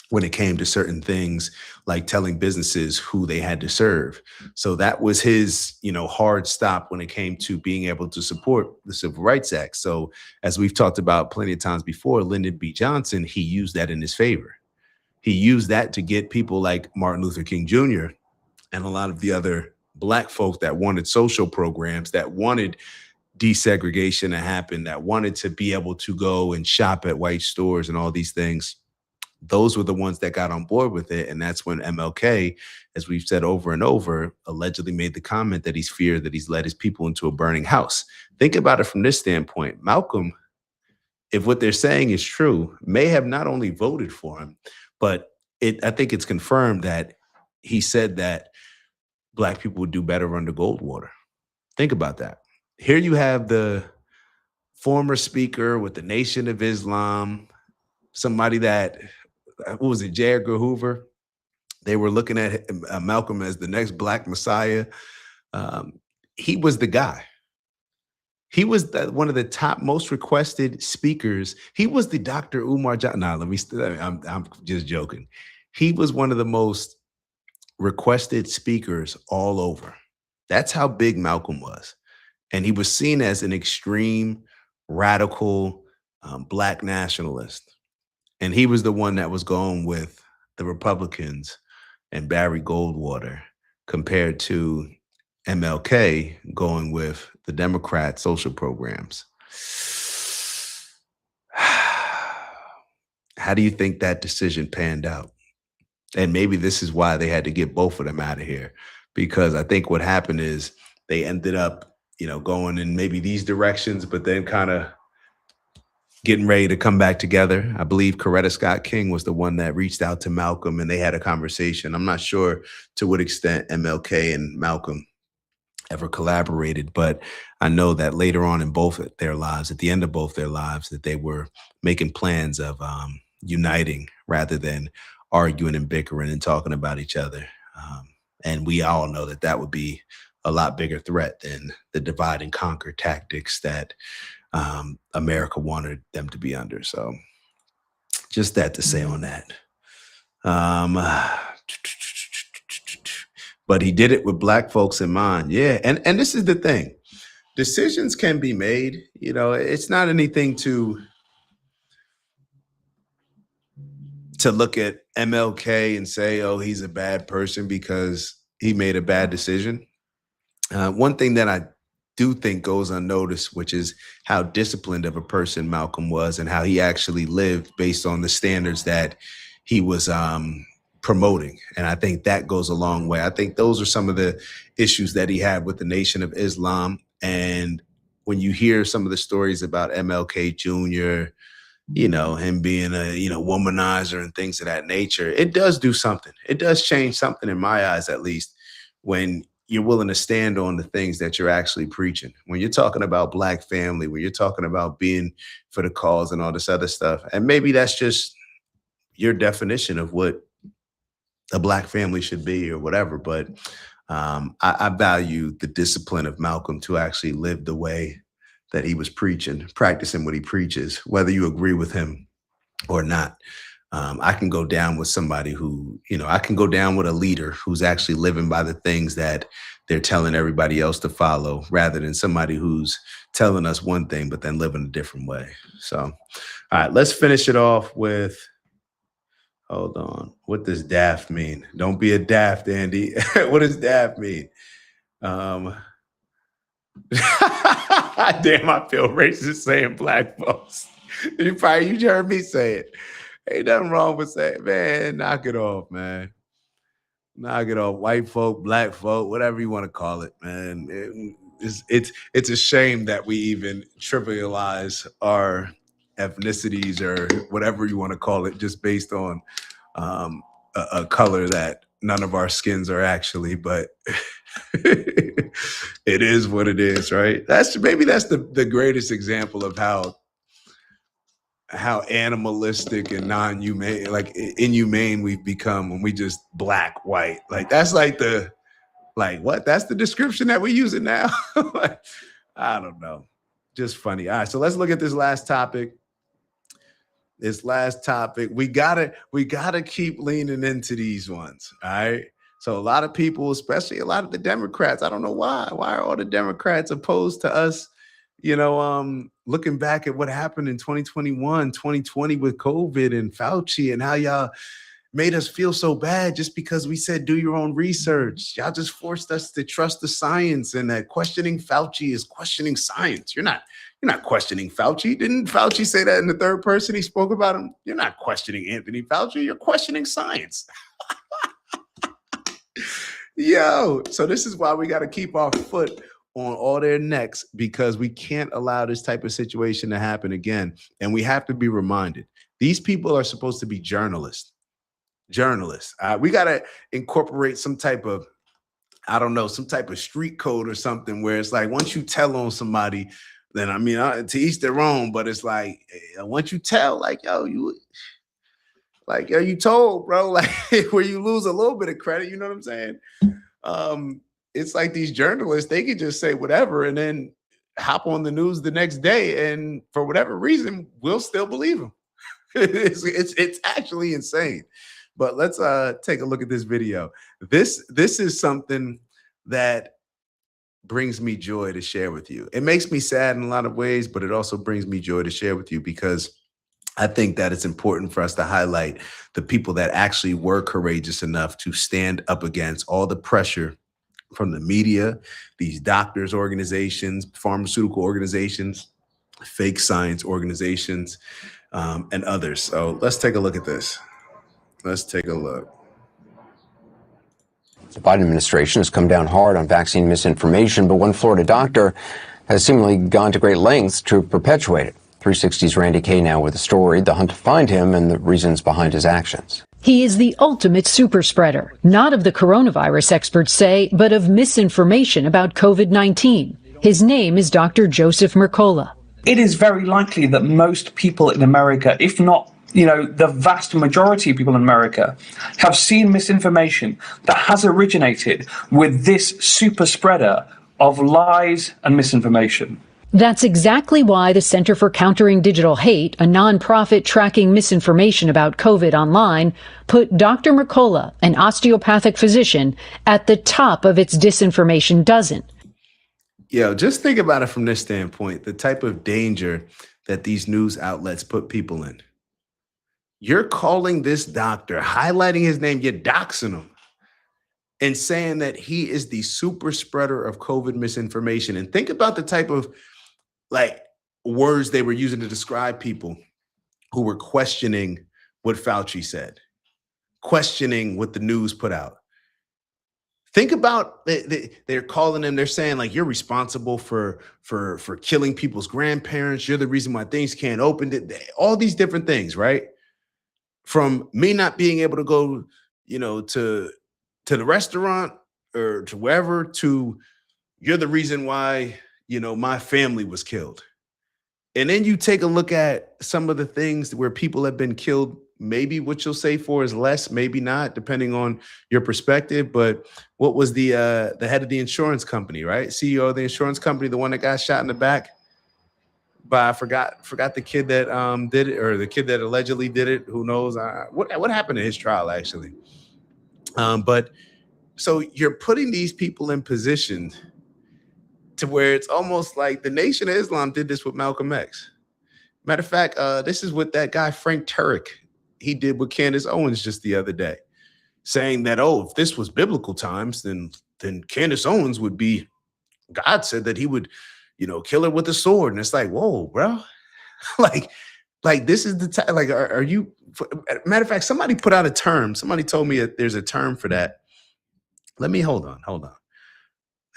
when it came to certain things, like telling businesses who they had to serve. So that was his, hard stop when it came to being able to support the Civil Rights Act. So as we've talked about plenty of times before, Lyndon B. Johnson, he used that in his favor. He used that to get people like Martin Luther King Jr. and a lot of the other Black folk that wanted social programs, that wanted desegregation to happen, that wanted to be able to go and shop at white stores and all these things. Those were the ones that got on board with it. And that's when MLK, as we've said over and over, allegedly made the comment that he's feared that he's led his people into a burning house. Think about it from this standpoint. Malcolm, if what they're saying is true, may have not only voted for him, but I think it's confirmed that he said that Black people would do better under Goldwater. Think about that. Here you have the former speaker with the Nation of Islam, somebody that, what was it, J. Edgar Hoover? They were looking at Malcolm as the next Black Messiah. He was the guy. He was one of the top most requested speakers. He was the Dr. Umar Johnson. Nah, I'm just joking. He was one of the most requested speakers all over. That's how big Malcolm was. And he was seen as an extreme, radical, Black nationalist. And he was the one that was going with the Republicans and Barry Goldwater compared to MLK going with the Democrat social programs. How do you think that decision panned out? And maybe this is why they had to get both of them out of here, because I think what happened is they ended up, going in maybe these directions, but then kind of getting ready to come back together. I believe Coretta Scott King was the one that reached out to Malcolm and they had a conversation. I'm not sure to what extent MLK and Malcolm ever collaborated, but I know that later on in both their lives, at the end of both their lives, that they were making plans of uniting rather than arguing and bickering and talking about each other. And we all know that that would be a lot bigger threat than the divide and conquer tactics that America wanted them to be under. So just that to say on that. But he did it with Black folks in mind. Yeah. And this is the thing. Decisions can be made. It's not anything to look at MLK and say, oh, he's a bad person because he made a bad decision. One thing that I do think goes unnoticed, which is how disciplined of a person Malcolm was and how he actually lived based on the standards that he was promoting. And I think that goes a long way. I think those are some of the issues that he had with the Nation of Islam. And when you hear some of the stories about MLK Jr., him being a, womanizer and things of that nature, it does do something. It does change something in my eyes, at least, when you're willing to stand on the things that you're actually preaching. When you're talking about Black family, when you're talking about being for the cause and all this other stuff. And maybe that's just your definition of what a Black family should be or whatever. But I value the discipline of Malcolm to actually live the way that he was preaching, practicing what he preaches, whether you agree with him or not. I can go down with somebody who, I can go down with a leader who's actually living by the things that they're telling everybody else to follow, rather than somebody who's telling us one thing, but then living a different way. So, all right, let's finish it off with, hold on. What does daft mean? Don't be a daft, Andy. What does daft mean? Damn, I feel racist saying Black folks. You heard me say it. Ain't nothing wrong with saying, man, knock it off, man. Knock it off. White folk, Black folk, whatever you want to call it, man. It's a shame that we even trivialize our ethnicities or whatever you want to call it, just based on a color that none of our skins are actually, but it is what it is, right? That's the greatest example of how animalistic and non-humane, like inhumane we've become when we just black, white. Like that's like what? That's the description that we're using now? Like, I don't know. Just funny. All right, so let's look at this last topic. We gotta keep leaning into these ones. All right. So a lot of people, especially a lot of the Democrats, I don't know why. Why are all the Democrats opposed to us, looking back at what happened in 2021, 2020 with COVID and Fauci and how y'all made us feel so bad just because we said, do your own research. Y'all just forced us to trust the science, and that questioning Fauci is questioning science. You're not questioning Fauci. Didn't Fauci say that in the third person he spoke about him? You're not questioning Anthony Fauci. You're questioning science. Yo, so this is why we got to keep our foot on all their necks, because we can't allow this type of situation to happen again. And we have to be reminded, these people are supposed to be journalists. We got to incorporate some type of, some type of street code or something where it's like, once you tell on somebody, then I mean, to each their own. But it's like once you tell, like, yo, you told, bro, like where you lose a little bit of credit, you know what I'm saying? It's like these journalists, they could just say whatever and then hop on the news the next day, and for whatever reason, we'll still believe them. it's actually insane. But let's take a look at this video. This is something that brings me joy to share with you. It makes me sad in a lot of ways, but it also brings me joy to share with you, because I think that it's important for us to highlight the people that actually were courageous enough to stand up against all the pressure from the media, these doctors' organizations, pharmaceutical organizations, fake science organizations, and others. So let's take a look at this. Let's take a look. The Biden administration has come down hard on vaccine misinformation, but one Florida doctor has seemingly gone to great lengths to perpetuate it. 360's Randy Kay now with the story, the hunt to find him, and the reasons behind his actions. He is the ultimate super spreader, not of the coronavirus, experts say, but of misinformation about COVID-19. His name is Dr. Joseph Mercola. It is very likely that most people in America, if not the vast majority of people in America, have seen misinformation that has originated with this super spreader of lies and misinformation. That's exactly why the Center for Countering Digital Hate, a nonprofit tracking misinformation about COVID online, put Dr. Mercola, an osteopathic physician, at the top of its disinformation dozen. Just think about it from this standpoint, the type of danger that these news outlets put people in. You're calling this doctor, highlighting his name, you're doxing him, and saying that he is the super spreader of COVID misinformation. And think about the type of words they were using to describe people who were questioning what Fauci said, questioning what the news put out. Think about they're calling them, they're saying like, you're responsible for killing people's grandparents. You're the reason why things can't open. All these different things, right? From me not being able to go, to the restaurant or to wherever, to you're the reason why, my family was killed. And then you take a look at some of the things where people have been killed. Maybe what you'll say for is less, maybe not, depending on your perspective. But what was the head of the insurance company, right? CEO of the insurance company, the one that got shot in the back by, I forgot the kid that did it, or the kid that allegedly did it. Who knows? What happened in his trial, actually? But so you're putting these people in position to where it's almost like the Nation of Islam did this with Malcolm X. Matter of fact, this is what that guy, Frank Turek, he did with Candace Owens just the other day, saying that, if this was biblical times, then Candace Owens would be, God said that he would, kill her with a sword. And it's like, whoa, bro. like this is the time, are you, matter of fact, somebody put out a term. Somebody told me that there's a term for that. Let me, hold on.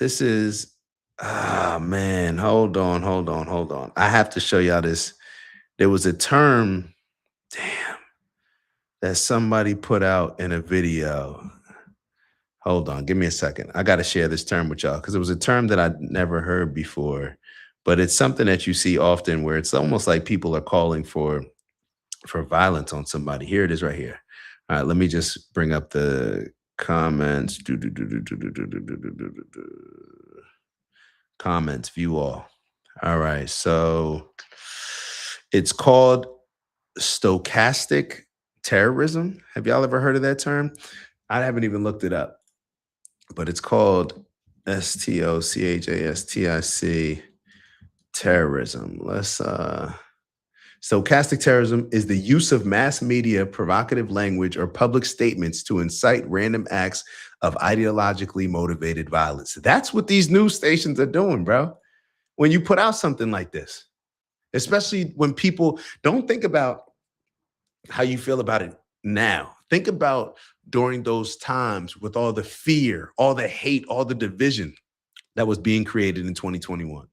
This is, man, hold on. I have to show y'all this. There was a term, that somebody put out in a video. Hold on, give me a second. I got to share this term with y'all because it was a term that I'd never heard before, but it's something that you see often where it's almost like people are calling for violence on somebody. Here it is right here. All right, let me just bring up the comments. Comments, view all. All right, so it's called stochastic terrorism. Have y'all ever heard of that term? I haven't even looked it up, but it's called stochastic terrorism. Stochastic terrorism is the use of mass media, provocative language, or public statements to incite random acts of ideologically motivated violence. That's what these news stations are doing, bro. When you put out something like this, especially when people don't think about how you feel about it now. Think about during those times with all the fear, all the hate, all the division that was being created in 2021.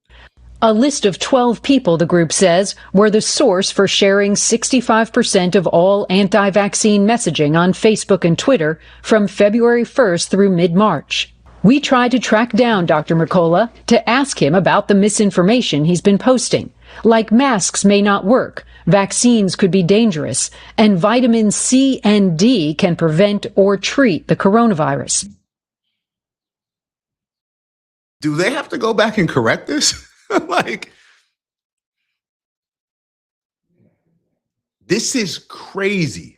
A list of 12 people, the group says, were the source for sharing 65% of all anti-vaccine messaging on Facebook and Twitter from February 1st through mid-March. We tried to track down Dr. Mercola to ask him about the misinformation he's been posting, like masks may not work, vaccines could be dangerous, and vitamin C and D can prevent or treat the coronavirus. Do they have to go back and correct this? Like, this is crazy.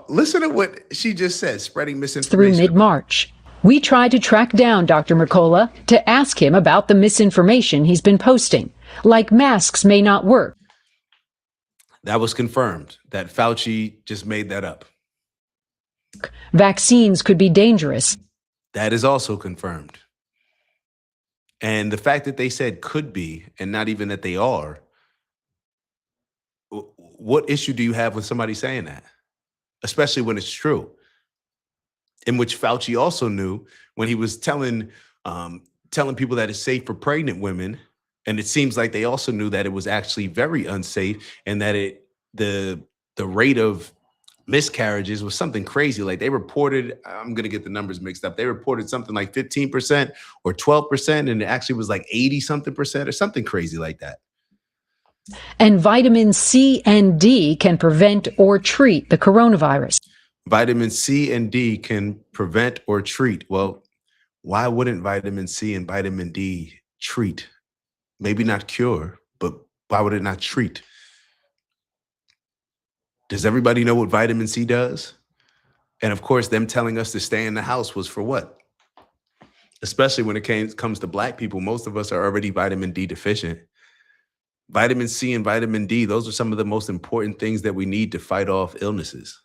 Listen to what she just said, spreading misinformation. Through mid-March, we tried to track down Dr. Mercola to ask him about the misinformation he's been posting, like masks may not work. That was confirmed. That Fauci just made that up. Vaccines could be dangerous. That is also confirmed. And the fact that they said could be, and not even that they are, what issue do you have with somebody saying that? Especially when it's true. In which Fauci also knew when he was telling people that it's safe for pregnant women, and it seems like they also knew that it was actually very unsafe, and that the rate of miscarriages was something crazy. Like they reported, I'm going to get the numbers mixed up. They reported something like 15% or 12%, and it actually was like 80-something% or something crazy like that. And vitamin C and D can prevent or treat the coronavirus. Vitamin C and D can prevent or treat. Well, why wouldn't vitamin C and vitamin D treat? Maybe not cure, but why would it not treat? Does everybody know what vitamin C does? And of course, them telling us to stay in the house was for what? Especially when it comes to Black people, most of us are already vitamin D deficient. Vitamin C and vitamin D, those are some of the most important things that we need to fight off illnesses.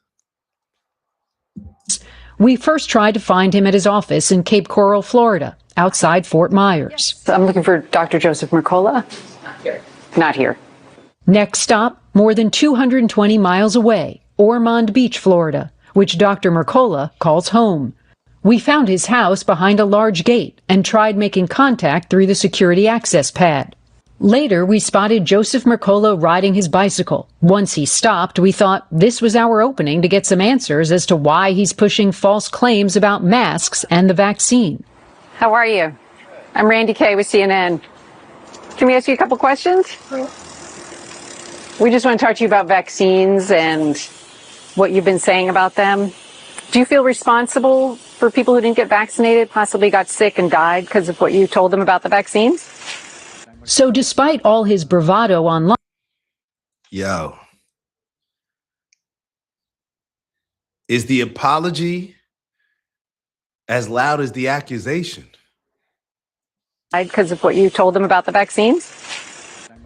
We first tried to find him at his office in Cape Coral, Florida, outside Fort Myers. I'm looking for Dr. Joseph Mercola. Not here. Next stop, more than 220 miles away, Ormond Beach, Florida, which Dr. Mercola calls home. We found his house behind a large gate and tried making contact through the security access pad. Later, we spotted Joseph Mercola riding his bicycle. Once he stopped, we thought this was our opening to get some answers as to why he's pushing false claims about masks and the vaccine. How are you? I'm Randy Kay with CNN. Can we ask you a couple questions? We just want to talk to you about vaccines and what you've been saying about them. Do you feel responsible for people who didn't get vaccinated, possibly got sick and died because of what you told them about the vaccines? So despite all his bravado online... Yo. Is the apology as loud as the accusation? Because of what you told them about the vaccines?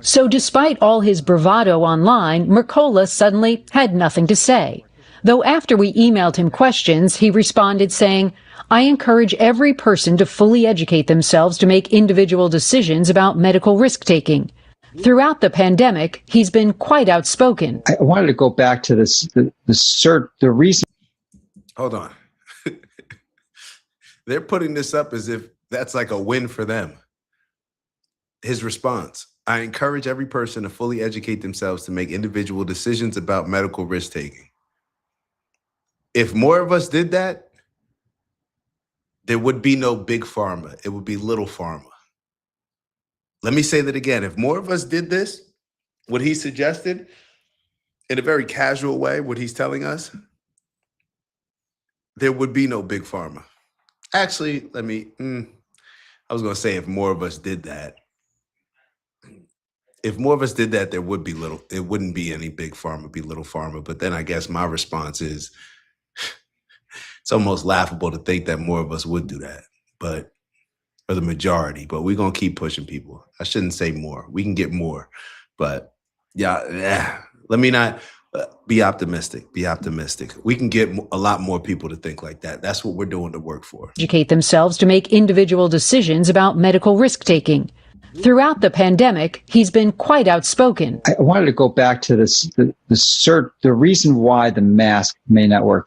So despite all his bravado online, Mercola suddenly had nothing to say. Though after we emailed him questions, he responded saying, I encourage every person to fully educate themselves to make individual decisions about medical risk-taking. Throughout the pandemic, he's been quite outspoken. I wanted to go back to this, the reason. Hold on. They're putting this up as if that's like a win for them. His response, I encourage every person to fully educate themselves to make individual decisions about medical risk-taking. If more of us did that, there would be no big pharma. It would be little pharma. Let me say that again. If more of us did this, what he suggested, in a very casual way, what he's telling us, there would be no big pharma. Actually, I was going to say if more of us did that. If more of us did that, there would be little, it wouldn't be any big pharma, it'd be little pharma. But then I guess my response is, it's almost laughable to think that more of us would do that, but or the majority, but we're going to keep pushing people. I shouldn't say more. We can get more, but yeah, let me not be optimistic. Be optimistic. We can get a lot more people to think like that. That's what we're doing to work for. Educate themselves to make individual decisions about medical risk-taking. Throughout the pandemic, he's been quite outspoken. I wanted to go back to the reason why the mask may not work.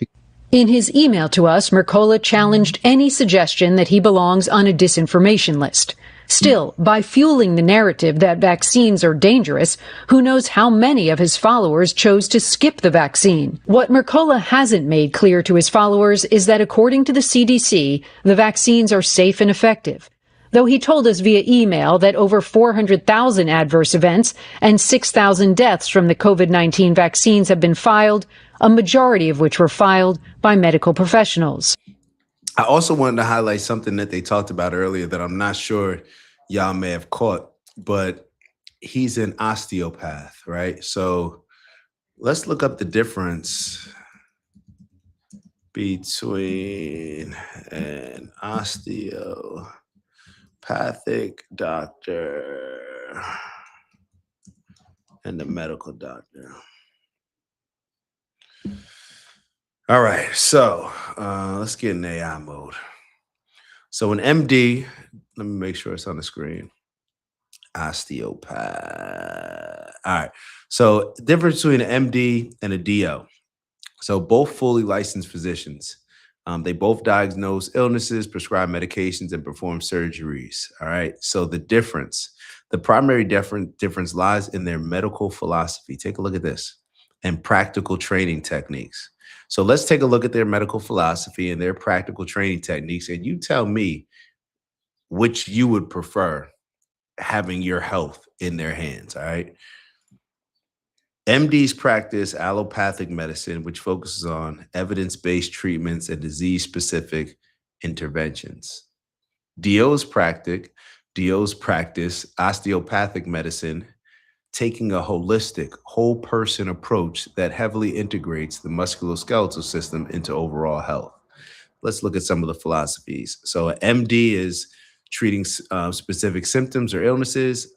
In his email to us, Mercola challenged any suggestion that he belongs on a disinformation list. Still, by fueling the narrative that vaccines are dangerous, who knows how many of his followers chose to skip the vaccine? What Mercola hasn't made clear to his followers is that according to the CDC, the vaccines are safe and effective. Though he told us via email that over 400,000 adverse events and 6,000 deaths from the COVID-19 vaccines have been filed, a majority of which were filed by medical professionals. I also wanted to highlight something that they talked about earlier that I'm not sure y'all may have caught, but he's an osteopath, right? So let's look up the difference between an osteopathic doctor and a medical doctor. All right, so let's get in AI mode. So an MD, let me make sure it's on the screen. Osteopath. All right, so difference between an MD and a DO. So both fully licensed physicians. They both diagnose illnesses, prescribe medications, and perform surgeries. All right, so the primary difference lies in their medical philosophy. Take a look at this, and practical training techniques. So let's take a look at their medical philosophy and their practical training techniques, and you tell me which you would prefer having your health in their hands, all right? MDs practice allopathic medicine, which focuses on evidence-based treatments and disease-specific interventions. DOs practice osteopathic medicine, taking a holistic, whole person approach that heavily integrates the musculoskeletal system into overall health. Let's look at some of the philosophies. So an MD is treating specific symptoms or illnesses.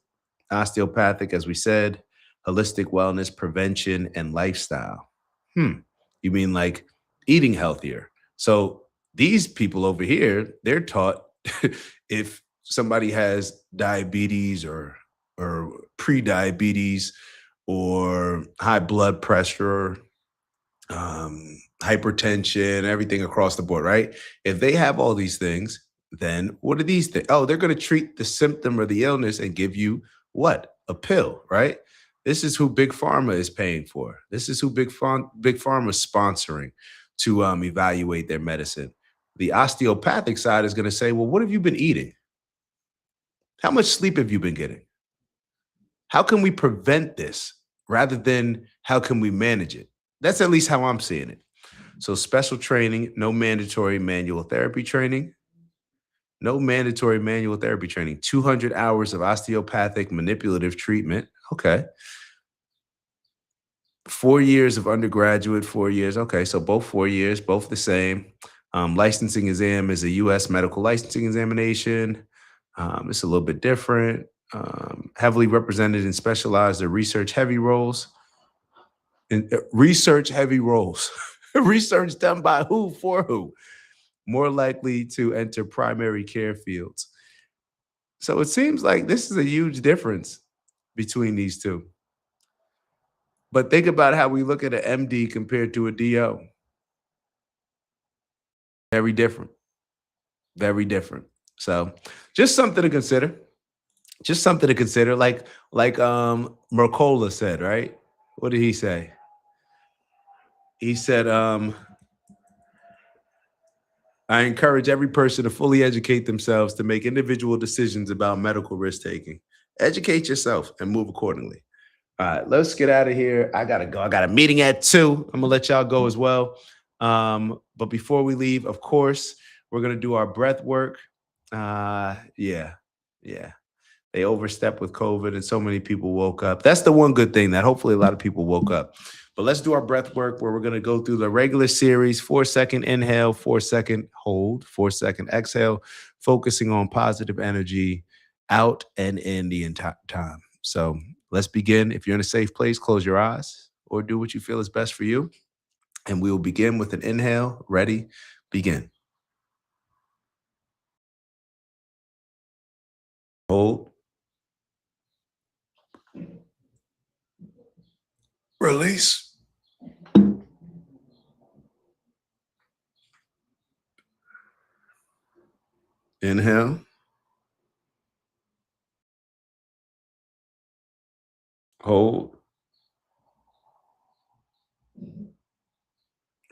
Osteopathic, as we said, holistic wellness, prevention, and lifestyle. You mean like eating healthier? So these people over here, they're taught if somebody has diabetes or pre-diabetes or high blood pressure, hypertension, everything across the board, right? If they have all these things, then what are these things? Oh, they're going to treat the symptom or the illness and give you what? A pill, right? This is who Big Pharma is paying for. This is who Big Pharma is sponsoring to evaluate their medicine. The osteopathic side is going to say, well, what have you been eating? How much sleep have you been getting? How can we prevent this rather than how can we manage it? That's at least how I'm seeing it. So special training, no mandatory manual therapy training. No mandatory manual therapy training. 200 hours of osteopathic manipulative treatment. Okay. 4 years of undergraduate, 4 years. Okay, so both 4 years, both the same. Licensing exam is a U.S. medical licensing examination. It's a little bit different. Heavily represented in specialized or research heavy roles. Research heavy roles. Research done by who for who? More likely to enter primary care fields. So it seems like this is a huge difference between these two. But think about how we look at an MD compared to a DO. Very different. Very different. So just something to consider. Just something to consider. Like Mercola said, right? What did he say? He said, I encourage every person to fully educate themselves to make individual decisions about medical risk taking. Educate yourself and move accordingly. All right, let's get out of here. I gotta go. I got a meeting at 2. I'm gonna let y'all go as well. But before we leave, of course, we're gonna do our breath work. Yeah. They overstepped with COVID and so many people woke up. That's the one good thing that hopefully a lot of people woke up. But let's do our breath work where we're going to go through the regular series, 4-second inhale, 4-second hold, 4-second exhale, focusing on positive energy out and in the entire time. So let's begin. If you're in a safe place, close your eyes or do what you feel is best for you. And we will begin with an inhale. Ready? Begin. Hold. Release. Inhale. Hold.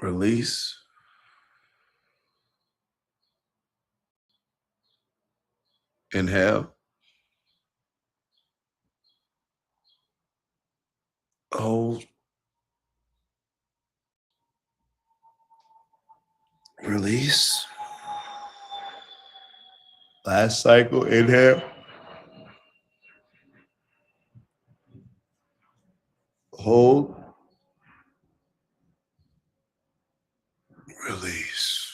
Release. Inhale. Hold. Release. Last cycle. Inhale. Hold. Release.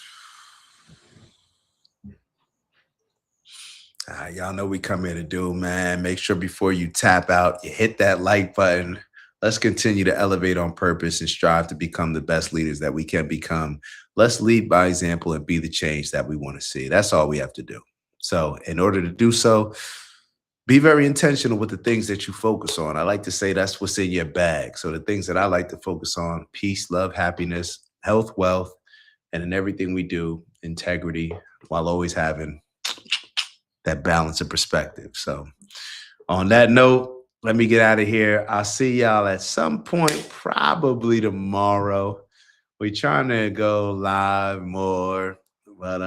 Y'all know we come here to do, man. Make sure before you tap out, you hit that like button. Let's continue to elevate on purpose and strive to become the best leaders that we can become. Let's lead by example and be the change that we want to see. That's all we have to do. So in order to do so, be very intentional with the things that you focus on. I like to say that's what's in your bag. So the things that I like to focus on: peace, love, happiness, health, wealth, and in everything we do, integrity, while always having that balance of perspective. So on that note, let me get out of here. I'll see y'all at some point, probably tomorrow. We're trying to go live more, but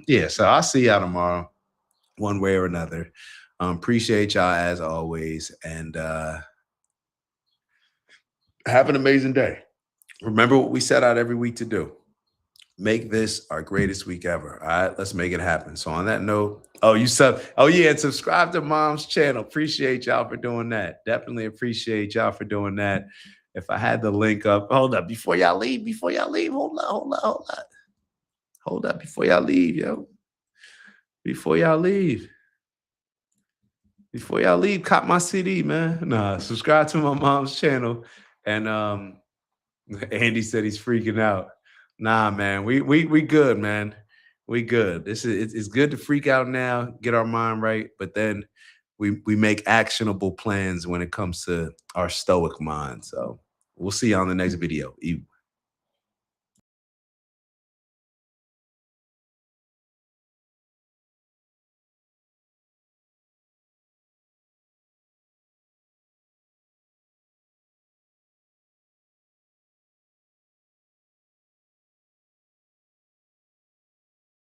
yeah, so I'll see y'all tomorrow, one way or another. Appreciate y'all as always, and have an amazing day. Remember what we set out every week to do. Make this our greatest week ever. All right, let's make it happen. So on that note, and subscribe to Mom's channel. Appreciate y'all for doing that. Definitely appreciate y'all for doing that. If I had the link up, hold up before y'all leave. Hold up before y'all leave, yo. Before y'all leave, cop my CD, man. Nah, subscribe to my mom's channel. And Andy said he's freaking out. Nah, man, we good, man. We good. It's good to freak out now, get our mind right, but then we make actionable plans when it comes to our stoic mind. So we'll see you on the next video.